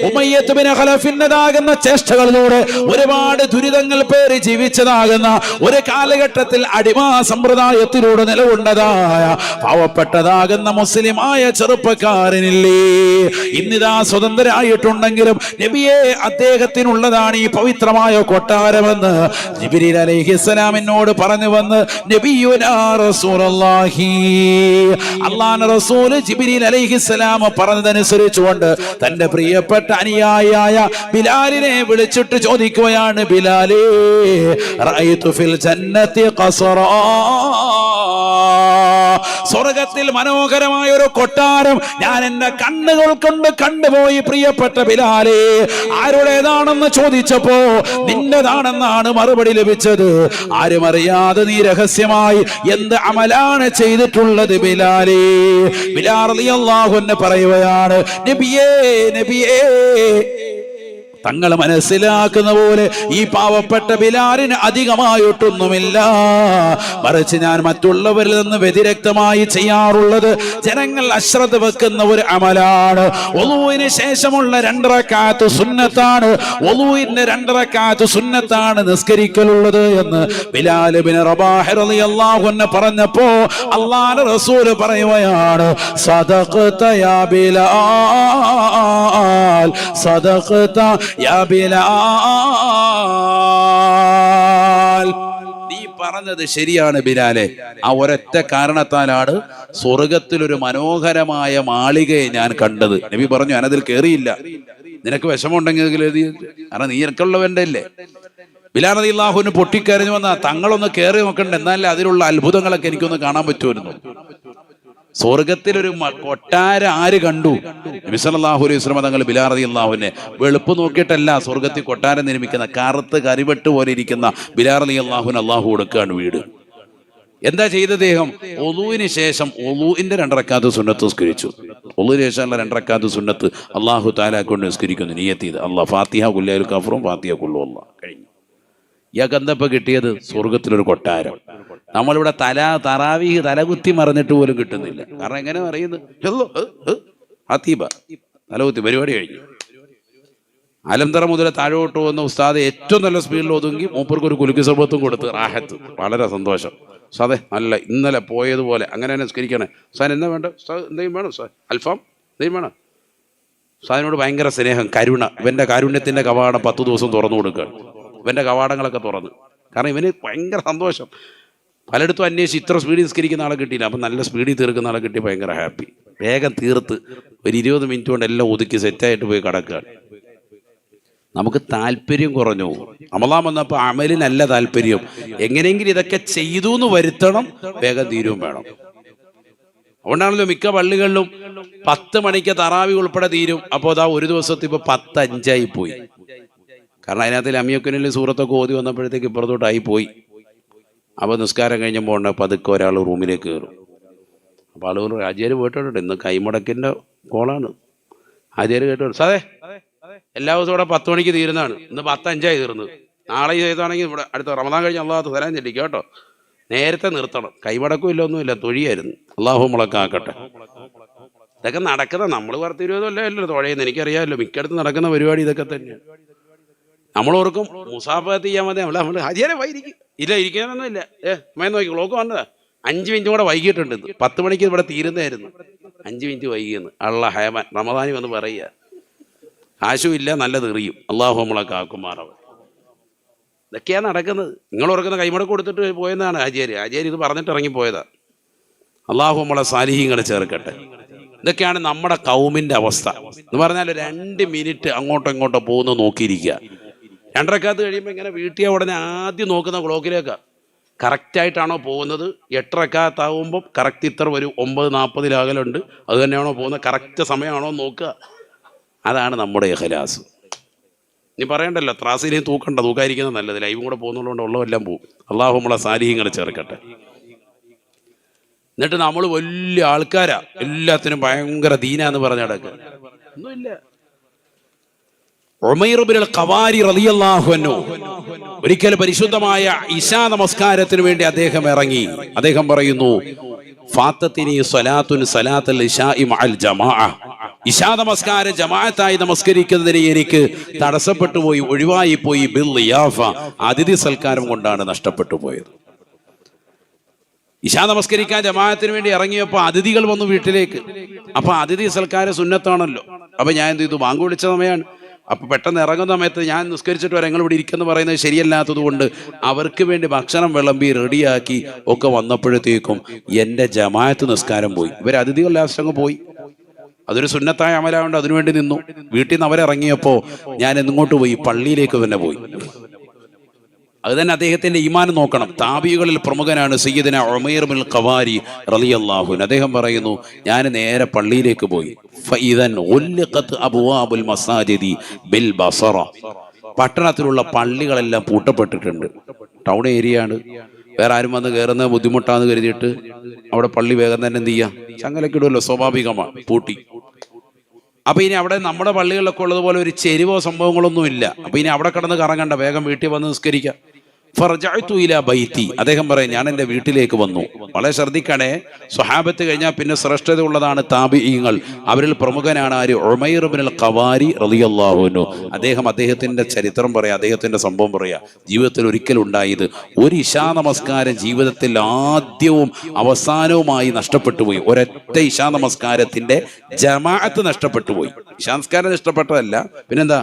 ഉമയ്യത്ത് ബിൻ ഖലഫിന്നതാകുന്ന ചേഷ്ടകളിലൂടെ ഒരുപാട് ദുരിതങ്ങൾ പേര് ജീവിച്ചതാകുന്ന ഒരു കാലഘട്ടത്തിൽ അടിമാ സമ്പ്രദായത്തിലൂടെ നിലകൊണ്ടതായ പാവപ്പെട്ടതാകുന്ന മുസ്ലിമായ ചെറുപ്പക്കാരനില്ലേ, ഇന്നിതാ സ്വതന്ത്രരായിട്ടുണ്ടെങ്കിലും നബിയെ അദ്ദേഹത്തിനുള്ളതാണ് ഈ പവിത്രമായ കൊട്ടാരമെന്ന് ജിബ്രീൽ അലൈഹിസ്സലാമിനോട് പറഞ്ഞു വന്ന് നബിയുനാ റസൂലുള്ളാഹി, അല്ലാഹുവിന്റെ റസൂൽ ജിബ്രീൽ അലൈഹിസ്സലാം പറഞ്ഞതനുസരിച്ചുകൊണ്ട് തന്റെ പ്രിയപ്പെട്ട അനുയായിയായ ബിലാലിനെ വിളിച്ചിട്ട് ചോദിക്കുകയാണ്, ബിലാലേ റഅയ്തു ഫിൽ ജന്നതി ഖസറാ, സ്വർഗത്തിൽ മനോഹരമായ ഒരു കൊട്ടാരം ഞാൻ എന്റെ കണ്ണുകൾ കൊണ്ട് കണ്ടുപോയി പ്രിയപ്പെട്ട ബിലാലേ. ആരുടേതാണെന്ന് ചോദിച്ചപ്പോ നിന്റേതാണെന്നാണ് മറുപടി ലഭിച്ചത്. ആരും അറിയാതെ നീ രഹസ്യമായി എന്ത് അമലാണ് ചെയ്തിട്ടുള്ളത് ബിലാലേ? ബിലാൽ റളിയല്ലാഹു അൻഹു പറയുകയാണ്, നബിയേ നബിയേ, തങ്ങൾ മനസ്സിലാക്കുന്ന പോലെ ഈ പാവപ്പെട്ട ബിലാലിന് അധികമായിട്ടൊന്നുമില്ല. മറിച്ച് ഞാൻ മറ്റുള്ളവരിൽ നിന്ന് വ്യതിരക്തമായി ചെയ്യാറുള്ളത് ജനങ്ങൾ അശ്രദ്ധ വെക്കുന്ന ഒരു അമലാണ്. വുളൂഇന് ശേഷമുള്ള 2 റക്അത്ത് സുന്നത്താണ്, വുളൂഇന്റെ 2 റക്അത്ത് സുന്നത്താണ് നിസ്കരിക്കലുള്ളത് എന്ന് ബിലാൽ ഇബ്നു റബാഹ് റളിയല്ലാഹു അൻഹു പറഞ്ഞപ്പോ അല്ലാഹുവിന്റെ റസൂൽ പറയുകയാണ്, സദഖത യാ ബിലാൽ, സദഖത യാ ബിലാൽ, നീ പറഞ്ഞത് ശരിയാണ് ബിലാലെ. ആ ഒരൊറ്റ കാരണത്താലാണ് സ്വർഗത്തിലൊരു മനോഹരമായ മാളികയെ ഞാൻ കണ്ടത്. നബി പറഞ്ഞു, ഞാനതിൽ കയറിയില്ല. നിനക്ക് വിഷമമുണ്ടെങ്കിൽ കാരണം നീ എനിക്കുള്ളവന്റെ അല്ലേ. ബിലാൽ റളിയല്ലാഹു അൻഹു പൊട്ടിക്കരഞ്ഞു വന്ന തങ്ങളൊന്ന് കയറി നോക്കണ്ട, എന്നാലേ അതിലുള്ള അത്ഭുതങ്ങളൊക്കെ എനിക്കൊന്ന് കാണാൻ പറ്റുമായിരുന്നു. സ്വർഗത്തിലൊരു കൊട്ടാരം ആര് കണ്ടു? നബി സല്ലല്ലാഹു അലൈഹി വസല്ലം തങ്ങൾ ബിലാൽ റളിയല്ലാഹു അൻഹു വെളുപ്പ് നോക്കിയിട്ടല്ല സ്വർഗത്തിൽ കൊട്ടാരം നിർമ്മിക്കുന്ന, കറുത്ത് കരിവെട്ട് പോലെ ഇരിക്കുന്ന ബിലാൽ റളിയല്ലാഹു അൻഹു അല്ലാഹു കൊടുക്കുകയാണ് വീട്. എന്താ ചെയ്ത അദ്ദേഹം? വുളൂഇന് ശേഷം വുളൂഇന്റെ 2 റക്അത്ത് സുന്നത്ത് നിസ്കരിച്ചു. വുളൂഇന് ശേഷമുള്ള 2 റക്അത്ത് സുന്നത്ത് അല്ലാഹു തആല കൊണ്ട് നിസ്കരിക്കുന്നു നിയ്യത്ത് ചെയ്ത്. അല്ലാഹ് ഫാത്തിഹ കുല്ലൽ കഫറും ഫാത്തിഹ കുല്ലു അല്ലാഹ് കഴിഞ്ഞു. ഇയാൾക്ക് എന്താ ഇപ്പൊ കിട്ടിയത്? സ്വർഗത്തിലൊരു കൊട്ടാരം. നമ്മളിവിടെ തറാവീഹ് തലകുത്തി മറിഞ്ഞിട്ട് പോലും കിട്ടുന്നില്ല. കാരണം എങ്ങനെ പറയുന്നത്? ഹത്തീബ തലകുത്തി പരിപാടി കഴിഞ്ഞു. അലംതറ മുതൽ താഴോട്ട് വന്ന ഉസ്താദ് ഏറ്റവും നല്ല സ്പീഡിൽ ഒതുങ്ങി മൂപ്പർക്ക് ഒരു കുലുക്കി സർബത്തും കൊടുത്ത് റാഹത്ത്. വളരെ സന്തോഷം. സാദേ നല്ല ഇന്നലെ പോയതുപോലെ അങ്ങനെ തന്നെ നിസ്കരിക്കണേ. സാൻ എന്താ വേണ്ട? എന്തെങ്കിലും വേണം? സാർ അൽഫാം എന്തെങ്കിലും വേണം? സാറിനോട് ഭയങ്കര സ്നേഹം, കരുണ. ഇവന്റെ കാരുണ്യത്തിന്റെ കവാടം 10 ദിവസം തുറന്നു കൊടുക്കുകയാണ്. ഇവന്റെ കവാടങ്ങളൊക്കെ തുറന്ന്. കാരണം ഇവന് ഭയങ്കര സന്തോഷം. പലയിടത്തും അന്വേഷിച്ച് ഇത്ര സ്പീഡിൽ നിസ്കരിക്കുന്ന ആളെ കിട്ടിയില്ല. അപ്പം നല്ല സ്പീഡിൽ തീർക്കുന്ന ആളെ കിട്ടി ഭയങ്കര ഹാപ്പി. വേഗം തീർത്ത് ഒരു 20 മിനിറ്റ് കൊണ്ട് എല്ലാം ഒതുക്കി സെറ്റായിട്ട് പോയി കിടക്കുകയാണ്. നമുക്ക് താല്പര്യം കുറഞ്ഞു. റമളാൻ വന്നപ്പോൾ അമലിനല്ല താല്പര്യം. എങ്ങനെയെങ്കിലും ഇതൊക്കെ ചെയ്തു എന്ന് വരുത്തണം, വേഗം തീരുവും വേണം. അതുകൊണ്ടാണല്ലോ മിക്ക പള്ളികളിലും 10 മണിക്ക് തറാവി ഉൾപ്പെടെ തീരും. അപ്പോൾ അതാ ഒരു ദിവസത്തിൽ ഇപ്പോൾ 10:05 പോയി. കാരണം അതിനകത്ത് അമിയക്കുനിൽ സൂറത്തൊക്കെ ഓതി വന്നപ്പോഴത്തേക്ക് ഇപ്പുറത്തോട്ടായി പോയി. അപ്പോൾ നിസ്കാരം കഴിഞ്ഞപ്പോൾ പതുക്കെ ഒരാൾ റൂമിലേക്ക് കയറും. അപ്പോൾ ആളുകൾ ആചാര്യ കേട്ടോട്ടെ, ഇന്ന് കൈമുടക്കിൻ്റെ കോളാണ്. ആചാര്യ കേട്ടോട്ടെ, സാറേ എല്ലാ ദിവസവും ഇവിടെ 10 മണിക്ക് തീരുന്നതാണ്, ഇന്ന് 10:05 തീർന്നത്. നാളെ ചെയ്താണെങ്കിൽ ഇവിടെ അടുത്ത റമദാൻ കഴിഞ്ഞ് അള്ളാഹു തരാൻ ചെല്ലിക്കും കേട്ടോ. നേരത്തെ നിർത്തണം. കൈമടക്കും ഇല്ല, ഒന്നുമില്ല, തൊഴിയായിരുന്നു. അള്ളാഹു മുളക്കാക്കട്ടെ. ഇതൊക്കെ നടക്കുന്ന നമ്മൾ 10-20 അല്ലല്ലോ തുഴയുന്നത്. എനിക്കറിയാമല്ലോ മിക്കടുത്ത് നടക്കുന്ന പരിപാടി ഇതൊക്കെ തന്നെയാണ്. നമ്മളോർക്കും മുസാഫത്ത് ചെയ്യാൻ മതി, നമ്മൾ ഹരിയാനെ വൈകിക്കും. ഇല്ല, ഇരിക്കാനൊന്നും ഇല്ല. മയം നോക്കി ക്ലോക്ക് വന്നതാ 5 മിനിറ്റ് കൂടെ വൈകിട്ടുണ്ട്. 10 മണിക്ക് ഇവിടെ തീരുന്നതായിരുന്നു. 5 മിനിറ്റ് വൈകിയെന്ന്. അള്ള ഹേമാൻ റമദാനി വന്ന് പറയുക, കാശും ഇല്ല, നല്ലത് എറിയും. അള്ളാഹു നമ്മളെ കാക്കുമാറാവും. ഇതൊക്കെയാണ് നടക്കുന്നത്. നിങ്ങൾ ഓർക്കുന്ന കൈമുടക്ക് കൊടുത്തിട്ട് പോയതാണ് ആചാര്യ ഇത് പറഞ്ഞിട്ട് ഇറങ്ങിപ്പോയതാണ്. അള്ളാഹു നമ്മളെ സാലിഹീങ്ങളെ ചേർക്കട്ടെ. ഇതൊക്കെയാണ് നമ്മുടെ കൗമിൻ്റെ അവസ്ഥ എന്ന് പറഞ്ഞാൽ. 2 മിനിറ്റ് അങ്ങോട്ടോ ഇങ്ങോട്ടോ പോകുന്നത് നോക്കിയിരിക്കുക. 2 റക്അത്ത് കഴിയുമ്പോൾ ഇങ്ങനെ വീട്ടിയ ഉടനെ ആദ്യം നോക്കുന്ന ക്ലോക്കിലേക്കാണ്, കറക്റ്റായിട്ടാണോ പോകുന്നത്. 8 റക്അത്താവുമ്പോൾ കറക്റ്റ് ഇത്ര വരും, 9:40 അകലുണ്ട്, അത് തന്നെയാണോ പോകുന്നത്, കറക്റ്റ് സമയമാണോ നോക്കുക. അതാണ് നമ്മുടെ ഇഖ്ലാസ്. ഇനി പറയണ്ടല്ലോ, ത്രാസിനെയും തൂക്കാതിരിക്കുന്നത് നല്ലത്. ലൈവും കൂടെ പോകുന്നതുകൊണ്ട് ഉള്ളതെല്ലാം പോകും. അള്ളാഹു നമ്മളെ സാലിഹീങ്ങളെ ചേർക്കട്ടെ. എന്നിട്ട് നമ്മൾ വലിയ ആൾക്കാരാ, എല്ലാത്തിനും ഭയങ്കര ദീനാന്ന് പറഞ്ഞ നടക്കുക ഒന്നുമില്ല. ഉമൈർ ഇബ്നുൽ ഖവാരി റളിയല്ലാഹു അൻഹു ഒരിക്കൽ പരിശുദ്ധമായ ഇശാ നമസ്കാരത്തിന് വേണ്ടി അദ്ദേഹം ഇറങ്ങി. അദ്ദേഹം പറയുന്നു, ഫാത്തത്തിനി സ്വലാത്തുൻ സലാത്തുൽ ഇശാഇ മഅൽ ജമാഅ. ഇശാ നമസ്കാരം ജമാഅത്തായി നമസ്കരിക്കുന്നതിന് എനിക്ക് തടസ്സപ്പെട്ടു പോയി, ഒഴിവായി പോയി. ബിൽ ളിയാഫ, അതിഥി സൽക്കാരം കൊണ്ടാണ് നഷ്ടപ്പെട്ടു പോയത്. ഇശാ നമസ്കരിക്കാൻ ജമാഅത്തിന് വേണ്ടി ഇറങ്ങിയപ്പോൾ അതിഥികൾ വന്നു വീട്ടിലേക്ക്. അപ്പൊ അതിഥി സൽക്കാരം സുന്നത്താണല്ലോ. അപ്പൊ ഞാൻ എന്ത് ചെയ്തു, ബാങ്ക് വിളിച്ച സമയമാണ്. അപ്പൊ പെട്ടെന്ന് ഇറങ്ങുന്ന സമയത്ത് ഞാൻ നിസ്കരിച്ചിട്ട് വരാം, നിങ്ങൾ ഇവിടെ ഇരിക്കുന്നു പറയുന്നത് ശരിയല്ലാത്തത് കൊണ്ട് അവർക്ക് വേണ്ടി ഭക്ഷണം വിളമ്പി റെഡിയാക്കി ഒക്കെ വന്നപ്പോഴത്തേക്കും എൻ്റെ ജമാഅത്ത് നിസ്കാരം പോയി. ഇവർ അതിഥികൾ ലാസ്റ്റ് അങ്ങ് പോയി. അതൊരു സുന്നത്തായ അമലാവുണ്ട്, അതിനുവേണ്ടി നിന്നു. വീട്ടിൽ നിന്ന് അവരിറങ്ങിയപ്പോൾ ഞാൻ എങ്ങോട്ട് പോയി, പള്ളിയിലേക്ക് തന്നെ പോയി. അത് തന്നെ അദ്ദേഹത്തിന്റെ ഈമാൻ നോക്കണം. താബികളിൽ പ്രമുഖനാണ് സയ്യിദുന ഉമൈർ ഇബ്നുൽ ഖവാരി റളിയല്ലാഹു അൻഹു. അദ്ദേഹം പറയുന്നു, ഞാൻ നേരെ പള്ളിയിലേക്ക് പോയി. ഫഇദൻ ഉൽഖത് അബ്വാബുൽ മസാജിദി ബിൽ ബസറ. പട്ടണത്തിലുള്ള പള്ളികളെല്ലാം പൂട്ടപ്പെട്ടിട്ടുണ്ട്. ടൗൺ ഏരിയയാണ്, വേറെ ആരും വന്ന് കയറുന്ന ബുദ്ധിമുട്ടാന്ന് കരുതിയിട്ട് അവിടെ പള്ളി വേഗം തന്നെ എന്ത് ചെയ്യാം, ചങ്ങലക്കിടുമല്ലോ, സ്വാഭാവികമാണ്, പൂട്ടി. അപ്പൊ ഇനി അവിടെ നമ്മുടെ പള്ളികളിലൊക്കെ ഉള്ളതുപോലെ ഒരു ചെരിവോ സംഭവങ്ങളൊന്നും ഇല്ല. അപ്പൊ ഇനി അവിടെ കിടന്ന് കറങ്ങണ്ട, വേഗം വീട്ടിൽ വന്ന് നിസ്കരിക്കാം. ഫർജഅതു ഇലാ ബൈതി. അദ്ദേഹം പറയും, ഞാൻ എൻ്റെ വീട്ടിലേക്ക് വന്നു. വളരെ ശ്രദ്ധിക്കണേ, സ്വഹാബത്ത് കഴിഞ്ഞാൽ പിന്നെ ശ്രേഷ്ഠത ഉള്ളതാണ് താബിഈങ്ങൾ. അവരിൽ പ്രമുഖനാണ് ആര്, ഉമൈർ ഇബ്നുൽ ഖവാരി റളിയല്ലാഹു അൻഹു. അദ്ദേഹത്തിന്റെ ചരിത്രം പറയാ, അദ്ദേഹത്തിന്റെ സംഭവം പറയാ. ജീവിതത്തിൽ ഒരിക്കൽ ഉണ്ടായത്, ഒരു ഇശാ നമസ്കാരം ജീവിതത്തിൽ ആദ്യവും അവസാനവുമായി നഷ്ടപ്പെട്ടു പോയി. ഒരൊറ്റ ഇശാ നമസ്കാരത്തിന്റെ ജമാഅത്ത് നഷ്ടപ്പെട്ടു പോയി. ഇശാ നമസ്കാരം നഷ്ടപ്പെട്ടതല്ല, പിന്നെന്താ,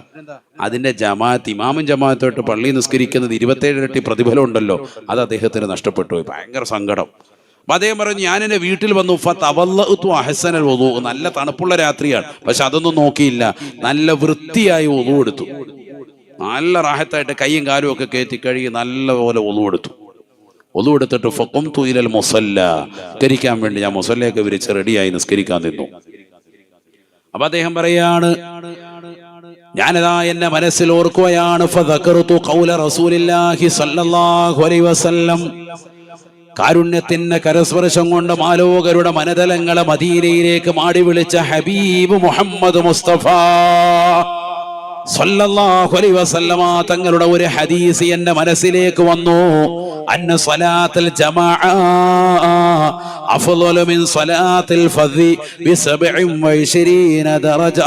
അതിന്റെ ജമാഅത്ത്, ഇമാമും ജമാഅത്തോട്ട് പള്ളി നിസ്കരിക്കുന്നത് 27 ഇരട്ടി പ്രതിഫലം ഉണ്ടല്ലോ, അത് അദ്ദേഹത്തിന് നഷ്ടപ്പെട്ടു പോയി. ഭയങ്കര സങ്കടം. അപ്പൊ അദ്ദേഹം പറഞ്ഞു, ഞാൻ എൻ്റെ വീട്ടിൽ വന്നു. ഫതവല്ലഉതു അഹ്സനൽ വുളു. നല്ല തണുപ്പുള്ള രാത്രിയാണ്, പക്ഷെ അതൊന്നും നോക്കിയില്ല. നല്ല വൃത്തിയായി വുളു എടുത്തു. നല്ല റാഹത്തായിട്ട് കൈയും കാലും ഒക്കെ കയറ്റി കഴുകി നല്ലപോലെ വുളു എടുത്തു. വുളു എടുത്തിട്ട് ഫഖംതു ഇലൽ മുസല്ല. നിസ്കരിക്കാൻ വേണ്ടി ഞാൻ മുസല്ലയൊക്കെ വിരിച്ച് റെഡിയായി നിസ്കരിക്കാൻ നിന്നു. അപ്പൊ അദ്ദേഹം പറയാണ്, ഞാനതാ എന്നെ മനസ്സിൽ ഓർക്കുകയാണ്. ഫദകർതു ഖൗല റസൂലില്ലാഹി സ്വല്ലല്ലാഹു അലൈഹി വസല്ലം. കാരുണ്യത്തിന്റെ കരസ്പർശം കൊണ്ട് മാലോകരുടെ മനതലങ്ങളെ മദീനയിലേക്ക് മാടി വിളിച്ച ഹബീബ് മുഹമ്മദ് മുസ്തഫ സ്വല്ലല്ലാഹു അലൈഹി വസല്ലമ തങ്ങളുടെ ഒരു ഹദീസ് എന്റെ മനസ്സിലേക്ക് വന്നു. അന്ന സ്വലാത്തുൽ ജമാഅ അഫ്ളലു മിൻ സ്വലാത്തിൽ ഫദ്ദി ബി 27 ദറജ.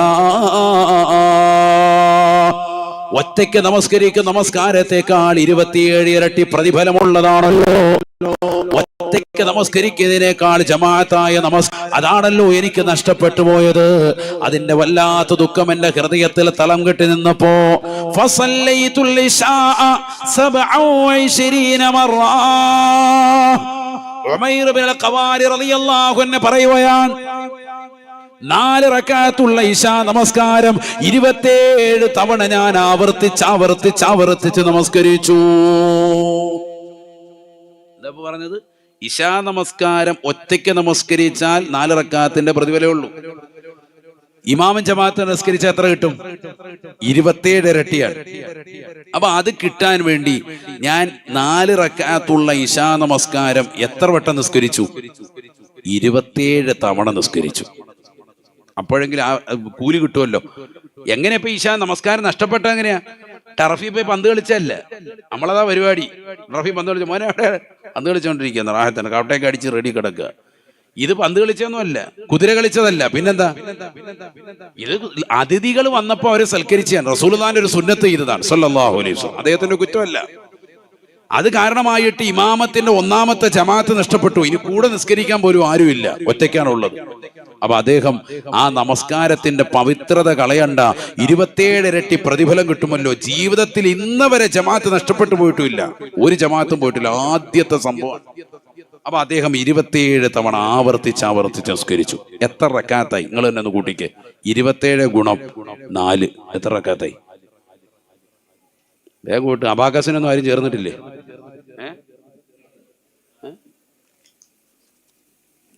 ഒറ്റയ്ക്ക് നമസ്കരിക്കുന്ന നമസ്കാരത്തെക്കാൾ 27 ഇരട്ടി പ്രതിഫലമുള്ളതാണല്ലോ. ഒറ്റയ്ക്ക് നമസ്കരിക്കുന്നതിനേക്കാൾ ജമാഅത്തായ അതാണല്ലോ എനിക്ക് നഷ്ടപ്പെട്ടു പോയത്. അതിന്റെ വല്ലാത്ത ദുഃഖം എന്റെ ഹൃദയത്തിൽ തളം കെട്ടി നിന്നപ്പോ ഫസല്ലൈതുൽ ഇശാഅ 27 മറ. ഉമൈർ ഇബ്നുൽ ഖവാരി റളിയല്ലാഹു അൻഹു പറയുകയാണ്, 4 റക്അത്തുള്ള ഇശാ നമസ്കാരം 27 തവണ ഞാൻ ആവർത്തിച്ച് നമസ്കരിച്ചു. എന്താ പറഞ്ഞത്? ഇശാ നമസ്കാരം ഒറ്റയ്ക്ക് നമസ്കരിച്ചാൽ 4 റക്അത്തിന്റെ പ്രതിഫലമേ ഉള്ളൂ. ഇമാമും ജമാഅത്ത് നമസ്കരിച്ചാൽ എത്ര കിട്ടും? 27 ഇരട്ടിയാണ്. അപ്പൊ അത് കിട്ടാൻ വേണ്ടി ഞാൻ 4 റക്അത്തുള്ള ഇശാ നമസ്കാരം എത്ര വട്ടം നിസ്കരിച്ചു? 27 തവണ നിസ്കരിച്ചു. അപ്പോഴെങ്കിലും ആ കൂലി കിട്ടുമല്ലോ. എങ്ങനെ ഇപ്പൊ ഇശാ നമസ്കാരം നഷ്ടപ്പെട്ട എങ്ങനെയാ? ടർഫി പോയി പന്ത് കളിച്ചല്ല, നമ്മളതാ പരിപാടി. ടർഫി പന്ത് കളിച്ചു, മോനെ അവിടെ പന്ത് കളിച്ചോണ്ടിരിക്കുന്ന റാഹത്തിന് കവട്ടയൊക്കെ അടിച്ച് റെഡി കിടക്കുക. ഇത് പന്ത് കളിച്ചൊന്നുമല്ല, കുതിര കളിച്ചതല്ല, പിന്നെന്താ? ഇത് അതിഥികൾ വന്നപ്പോ അവരെ സൽക്കരിച്ചാണ്. റസൂലുള്ളാഹിന്റെ ഒരു സുന്നത്ത് ചെയ്തതാണ് സല്ലല്ലാഹു അലൈഹി വസല്ലം. അദ്ദേഹത്തിന്റെ കുറ്റമല്ല. അത് കാരണമായിട്ട് ഇമാമത്തിന്റെ ഒന്നാമത്തെ ജമാഅത്ത് നഷ്ടപ്പെട്ടു. ഇനി കൂടെ നിസ്കരിക്കാൻ പോലും ആരുമില്ല, ഒറ്റയ്ക്കാണുള്ളത്. അപ്പൊ അദ്ദേഹം ആ നമസ്കാരത്തിന്റെ പവിത്രത കളയണ്ട, 27 ഇരട്ടി പ്രതിഫലം കിട്ടുമല്ലോ. ജീവിതത്തിൽ ഇന്ന് വരെ ജമാഅത്ത് നഷ്ടപ്പെട്ടു പോയിട്ടുമില്ല, ഒരു ജമാഅത്തും പോയിട്ടില്ല, ആദ്യത്തെ സംഭവം. അപ്പൊ അദ്ദേഹം 27 തവണ ആവർത്തിച്ച് നിസ്കരിച്ചു. എത്ര റക്കാത്തായി നിങ്ങൾ തന്നെ ഒന്ന് കൂട്ടിക്ക്. 27 ഗുണം 4 എത്ര റക്കാത്തായി? വേഗം കൂട്ട്. അബാക്കസിനൊന്നും ആരും ചേർന്നിട്ടില്ലേ?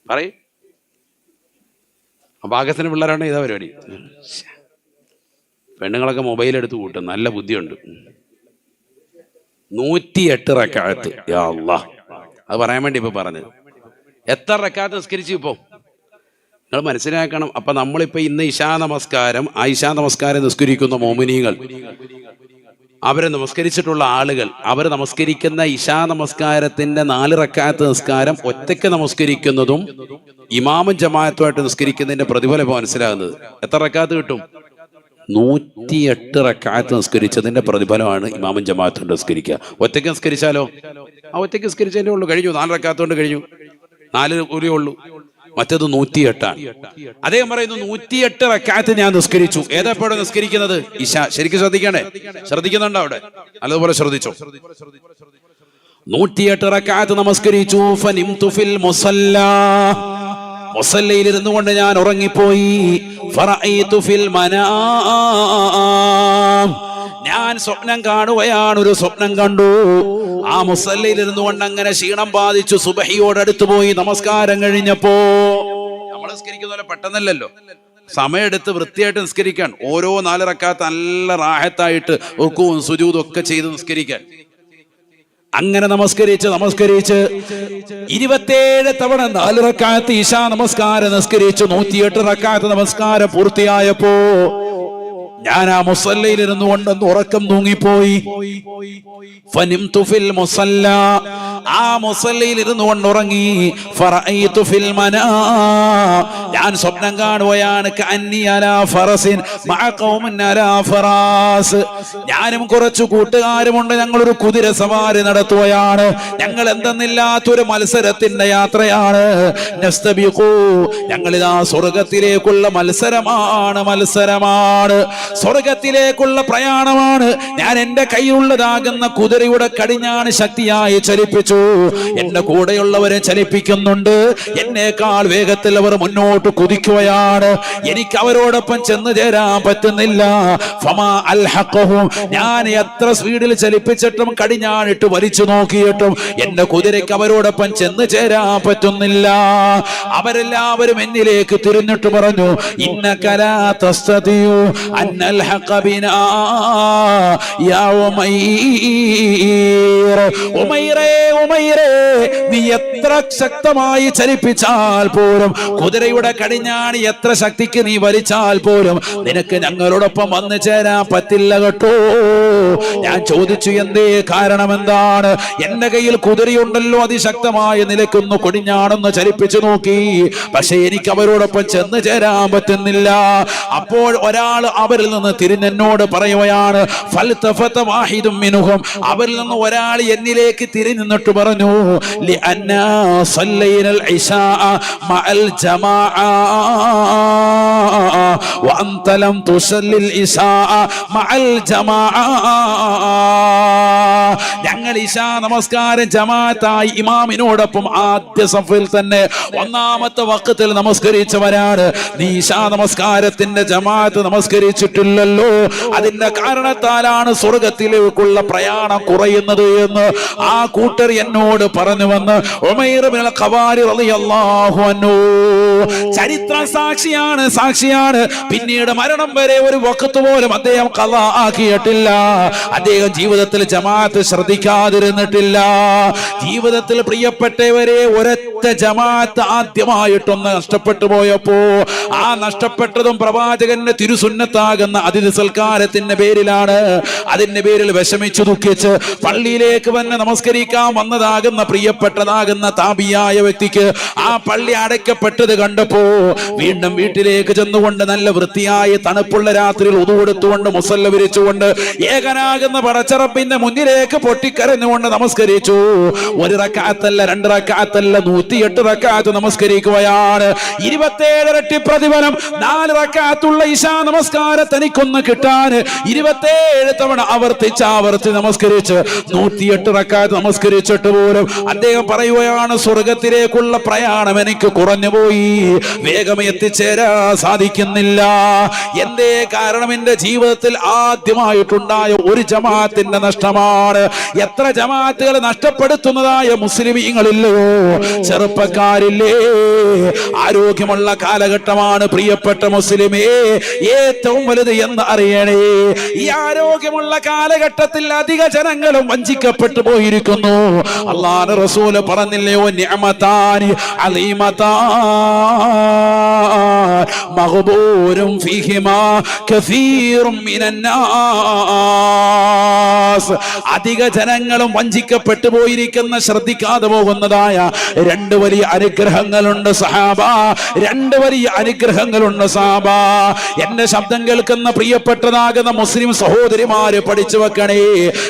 പറയ്. അബാക്കസിന് പിള്ളേരാണ് ഇതാ പരിപാടി. പെണ്ണുങ്ങളൊക്കെ മൊബൈൽ എടുത്ത് കൂട്ടും, നല്ല ബുദ്ധിയുണ്ട്. 108 റക്അത്ത്. യാ അല്ലാഹ്, അത് പറയാൻ വേണ്ടി ഇപ്പൊ പറഞ്ഞത്. എത്ര റക്അത്ത് നിസ്കരിച്ചു ഇപ്പോ നിങ്ങൾ മനസ്സിലാക്കണം. അപ്പൊ നമ്മളിപ്പോ ഇന്ന് ഇശാ നമസ്കാരം, ആ ഇശാ നമസ്കാരം നിസ്കരിക്കുന്ന മോമിനീങ്ങൾ, അവരെ നമസ്കരിച്ചിട്ടുള്ള ആളുകൾ, അവർ നമസ്കരിക്കുന്ന ഇശാ നമസ്കാരത്തിന്റെ 4 റക്അത്ത് നിസ്കാരം ഒറ്റയ്ക്ക് നമസ്കരിക്കുന്നതും ഇമാമും ജമാഅത്തുമായിട്ട് നിസ്കരിക്കുന്നതിന്റെ പ്രതിഫലം മനസ്സിലാകുന്നത്. എത്ര റക്അത്ത് കിട്ടും? 108 റക്അത്ത് നിസ്കരിച്ചതിന്റെ പ്രതിഫലമാണ് ഇമാമും ജമാഅത്തും നിസ്കരിക്കുക. ഒറ്റയ്ക്ക് നിസ്കരിച്ചാലോ? ആ ഒറ്റയ്ക്ക് നിസ്കരിച്ചതിന്റെ ഉള്ളൂ, കഴിഞ്ഞു. 4 റക്അത്ത് കൊണ്ട് കഴിഞ്ഞു, 4 കൂലിയേ ഉള്ളൂ. മറ്റത് 108 ആണ്. അദ്ദേഹം പറയുന്നു 108 റക്അത്ത് ഞാൻ നിസ്കരിച്ചു. ഏതെപ്പോഴും നിസ്കരിക്കുന്നത്? ഇശ. ശരിക്കും ശ്രദ്ധിക്കണേ, ശ്രദ്ധിക്കുന്നുണ്ടോ അവിടെ? നല്ലതുപോലെ ശ്രദ്ധിച്ചോ. 108 റക്അത്ത് നമസ്കരിച്ചു. ഫനിംതു ഫിൽ മുസല്ലാ, മുസല്ലയിൽ ഇരുന്നു കൊണ്ട് ഞാൻ ഉറങ്ങിപ്പോയി. ഫറഅയ്തു ഫിൽ മനാം, ഞാൻ സ്വപ്നം കാണുകയാണ്. ഒരു സ്വപ്നം കണ്ടു. ആ മുസല്ലയിൽ ഇരുന്നു കൊണ്ട് അങ്ങനെ ക്ഷീണം ബാധിച്ചു. സുബഹിയോടടുത്ത് പോയി. നമസ്കാരം കഴിഞ്ഞപ്പോ, നമ്മൾ നിസ്കരിക്കുന്ന പോലെ പെട്ടെന്നല്ലല്ലോ, സമയമെടുത്ത് വൃത്തിയായിട്ട് നിസ്കരിക്കാൻ. ഓരോ 4 റക്അത്ത് നല്ല റാഹത്തായിട്ട് റുകൂഉം സുജൂദും ഒക്കെ ചെയ്ത് നിസ്കരിക്കാൻ. അങ്ങനെ നമസ്കരിച്ച് 27 തവണ 4 റക്അത്ത് ഇശാ നമസ്കാരം നിസ്കരിച്ചു. 108 റക്അത്ത് നമസ്കാരം പൂർത്തിയായപ്പോ ഞാൻ ആ മുസല്ലയിൽ ഇരുന്നു കൊണ്ടൊന്ന് ഉറക്കം തൂങ്ങിപ്പോയി. ഫനിംതു ഫിൽ മുസല്ല, ആ മുസല്ലയിൽ ഇരുന്നു കൊണ്ട് ഉറങ്ങി. ഫറഅയ്തു ഫിൽ മനാം, ഞാൻ സ്വപ്നം കാണുകയാണ്. കഅന്നി അലാ ഫറസിൻ മഅ ഖൗമിൻ അലാ ഫറാസ്, ഞാനും കുറച്ചു കൂട്ടുകാരുമുണ്ട്, ഞങ്ങളൊരു കുതിര സവാരി നടത്തുകയാണ്. ഞങ്ങൾ എന്തെന്നില്ലാത്തൊരു മത്സരത്തിന്റെ യാത്രയാണ്. നസ്തബിഖു, ഞങ്ങളിതാ സ്വർഗത്തിലേക്കുള്ള മത്സരമാണ്, സ്വർഗത്തിലേക്കുള്ള പ്രയാണമാണ്. ഞാൻ എന്റെ കയ്യിലുള്ളതാകുന്ന കുതിരയുടെ കടിഞ്ഞാണ് ശക്തിയായി ചലിപ്പിച്ചു. എന്റെ കൂടെയുള്ളവരെ ചലിപ്പിക്കുന്നുണ്ട്. എന്നേക്കാൾ വേഗത്തിൽ അവർ മുന്നോട്ട് കുതിക്കുകയാണ്. എനിക്ക് അവരോടൊപ്പം ചെന്ന് ചേരാൻ പറ്റുന്നില്ല. ഫമാ അൽഹഖഹും, ഞാൻ എത്ര സ്പീഡിൽ ചലിപ്പിച്ചിട്ടും കടിഞ്ഞാണിട്ട് വലിച്ചു നോക്കിയിട്ടും എന്റെ കുതിരയ്ക്ക് അവരോടൊപ്പം ചെന്ന് ചേരാൻ പറ്റുന്നില്ല. അവരെല്ലാവരും എന്നിലേക്ക് തിരിഞ്ഞിട്ട് പറഞ്ഞു, ഇന്നക ലാ തസ്തതിഉ അൻ അൽഹഖ ബിനാ യാ ഉമൈർ. ഉമൈറേ, നീ എത്ര ശക്തമായി ചലിപ്പിച്ചാൽ പോലും, കുതിരയുടെ കടിഞ്ഞാണി എത്ര ശക്തിക്ക് നീ വലിച്ചാൽ പോലും നിനക്ക് ഞങ്ങളോടൊപ്പം വന്നു ചേരാൻ പറ്റില്ല കേട്ടോ. ഞാൻ ചോദിച്ചു, എന്തേ, കാരണം എന്താണ്? എന്റെ കയ്യിൽ കുതിരയുണ്ടല്ലോ, അതിശക്തമായി നിലയ്ക്കൊന്ന് കൊടിഞ്ഞാണെന്ന് ചലിപ്പിച്ചു നോക്കി, പക്ഷെ എനിക്ക് അവരോടൊപ്പം ചെന്ന് ചേരാൻ പറ്റുന്നില്ല. അപ്പോൾ ഒരാൾ അവരിൽ നിന്ന് തിരിഞ്ഞെന്നോട് പറയുകയാണ്, ഫൽതഫത വാഹിദും മിൻഹും, അവരിൽ നിന്ന് ഒരാൾ എന്നിലേക്ക് തിരിഞ്ഞിട്ട് പറഞ്ഞു, ലിഅന്നാ സല്ലൈനൽ ഇശാഅ മഅൽ ജമാഅ വഅൻത ലം തുസല്ലിൽ ഇശാഅ മഅൽ ജമാഅ. ഞങ്ങൾ ഇശാ നമസ്കാരം ജമാഅത്തായി ഇമാമിനോടൊപ്പം ആദ്യ സഫിൽ തന്നെ ഒന്നാമത്തെ വഖത്തിൽ നമസ്കരിച്ചവരാണ്. നീ ഇശാ നമസ്കാരത്തിന്റെ ജമാഅത്ത് നമസ്കരിച്ചിട്ടില്ലല്ലോ, അതിന്റെ കാരണത്താലാണ് സ്വർഗത്തിലേക്കുള്ള പ്രയാണം കുറയുന്നത് എന്ന് ആ കൂട്ടർ എന്നോട് പറഞ്ഞുവെന്ന് ഉമൈർ ഇബ്നുൽ ഖവാരി റളിയല്ലാഹു അൻഹു ചരിത്ര സാക്ഷിയാണ്. പിന്നീട് മരണം വരെ ഒരു വഖത്ത് പോലും അദ്ദേഹം ഖളാ ആക്കിയിട്ടില്ല. അദ്ദേഹം ജീവിതത്തിൽ ജമാഅത്ത് ശ്രദ്ധിക്കാതിരുന്നിട്ടില്ല. ജീവിതത്തിൽ പ്രിയപ്പെട്ടവരെ ഒരൊറ്റ ജമാഅത്ത് ആദ്യമായിട്ടൊന്ന് നഷ്ടപ്പെട്ടു പോയപ്പോ, ആ നഷ്ടപ്പെട്ടതും പ്രവാചകന്റെ തിരുസുന്നത്താകുന്ന ഉണ്ടാകുന്ന അതിഥി സൽക്കാരത്തിന്റെ പേരിലാണ്, അതിന്റെ പേരിൽ വിഷമിച്ചു ദുഃഖിച്ച് പള്ളിയിലേക്ക് തന്നെ നമസ്കരിക്കാൻ വന്നതാകുന്ന പ്രിയപ്പെട്ടതാകുന്ന താബിയായ വ്യക്തിക്ക് ആ പള്ളി അടയ്ക്കപ്പെട്ടത് കണ്ടപ്പോ വീണ്ടും വീട്ടിലേക്ക് ചെന്നുകൊണ്ട് നല്ല വൃത്തിയായി തണുപ്പുള്ള രാത്രിയിൽ ഉദു കൊടുത്തുകൊണ്ട് മുസല്ല വിരിച്ചുകൊണ്ട് ഏകനാകുന്ന പടച്ചറപ്പിന്റെ മുന്നിലേക്ക് പൊട്ടിക്കരഞ്ഞുകൊണ്ട് നമസ്കരിച്ചു. ഒരു റക്അത്തല്ല, രണ്ട് റക്അത്തല്ല, 108 റക്അത്ത് നമസ്കരിക്കുകയാണ്. 27 ഇരട്ടി പ്രതിഫലം. 4 റക്അത്തുള്ള ഇശാ നമസ്കാരം തനിക്കൊന്ന് കിട്ടാൻ 27 തവണ ആവർത്തിച്ച് നമസ്കരിച്ച് 108 റക്അത്ത് നമസ്കരിച്ചിട്ട് പോലും അദ്ദേഹം പറയുകയാണ്, സ്വർഗത്തിലേക്കുള്ള പ്രയാണം എനിക്ക് കുറഞ്ഞുപോയി, വേഗം എത്തിച്ചേരാൻ സാധിക്കുന്നില്ല. എന്തേ കാരണം? എന്റെ ജീവിതത്തിൽ ആദ്യമായിട്ടുണ്ടായ ഒരു ജമാഅത്തിന്റെ നഷ്ടമാണ്. എത്ര ജമാഅത്തുകൾ നഷ്ടപ്പെടുത്തുന്നതായ മുസ്ലിമീങ്ങളില്ലയോ, ചെറുപ്പക്കാരില്ലേ? ആരോഗ്യമുള്ള കാലഘട്ടമാണ് പ്രിയപ്പെട്ട മുസ്ലിമേ ഏറ്റവും വലുത് എന്ന് അറിയണേ. ഈ ആരോഗ്യമുള്ള കാലഘട്ടത്തിൽ അധിക ജനങ്ങളും വഞ്ചിക്കപ്പെട്ടു പോയിരിക്കുന്നു. അല്ലാഹുവിന്റെ റസൂൽ പറഞ്ഞില്ലയോ, നിഅമതാനി അലീമതാൻ മഗ്ബൂരും ഫീഹിമാ കസീറും മിനന്നാസ്. അധിക ജനങ്ങളും വഞ്ചിക്കപ്പെട്ടു പോയിരിക്കുന്ന, ശ്രദ്ധിക്കാതെ പോകുന്നതായ 2 വലിയ അനുഗ്രഹങ്ങളുണ്ട് സഹാബ, 2 വലിയ അനുഗ്രഹങ്ങളുണ്ട് സഹാബ. എന്റെ ശബ്ദം കേൾക്കുന്ന പ്രിയപ്പെട്ടതാകുന്ന മുസ്ലിം സഹോദരിമാര് പഠിച്ചു വെക്കണേ,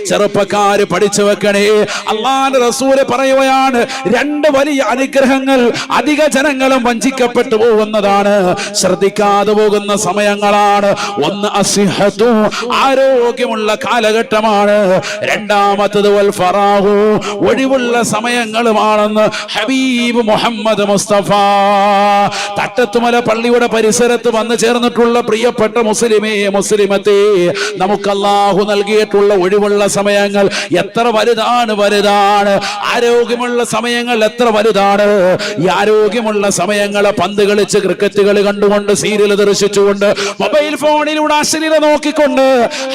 ചെറുപ്പക്കാര് പഠിച്ചു വെക്കണേ. അല്ലാഹുവിന്റെ റസൂൽ പറയുകയാണ്, 2 വലിയ അനുഗ്രഹങ്ങൾ അധിക ജനങ്ങളും വഞ്ചിക്കപ്പെട്ടു പോകുന്നതാണ്, ശ്രദ്ധിക്കാതെ പോകുന്ന സമയങ്ങളാണ്. ഒന്ന് അസിഹത്തു, ആരോഗ്യമുള്ള കാലഘട്ടമാണ്. രണ്ടാമത്തത് വൽ ഫറാഹു, ഒഴിവുള്ള സമയങ്ങളുമാണെന്ന് ഹബീബ് മുഹമ്മദ് മുസ്തഫ. തട്ടത്തുമല പള്ളിയുടെ പരിസരത്ത് വന്നു ചേർന്നിട്ടുള്ള പ്രിയപ്പെട്ട മുസ്ലിമേ, മുസ്ലിമത്തെ, നമുക്ക് അല്ലാഹു നൽകിയിട്ടുള്ള ഒഴിവുള്ള സമയങ്ങൾ എത്ര വലുതാണ്, വലുതാണ്. ആരോഗ്യമുള്ള സമയങ്ങൾ എത്ര വലുതാണ്. ഈ ആരോഗ്യമുള്ള സമയങ്ങളെ പന്ത് കളിച്ച്, ക്രിക്കറ്റ് കളി കണ്ടുകൊണ്ട്, സീരിയൽ ദർശിച്ചുകൊണ്ട്, മൊബൈൽ ഫോണിലൂടെ അശ്ലീലത നോക്കിക്കൊണ്ട്,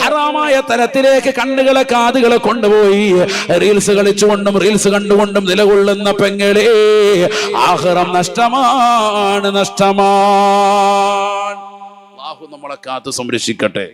ഹറാമായ തലത്തിലേക്ക് കണ്ണുകളെ കാതുകളെ കൊണ്ടുപോയി റീൽസ് കളിച്ചുകൊണ്ടും റീൽസ് കണ്ടുകൊണ്ടും നിലകൊള്ളുന്ന പെങ്ങളെ, ആഖിറം നഷ്ടമാണ്, നഷ്ടമാണ്. അല്ലാഹു നമ്മളെ കാത്ത് സംരക്ഷിക്കട്ടെ.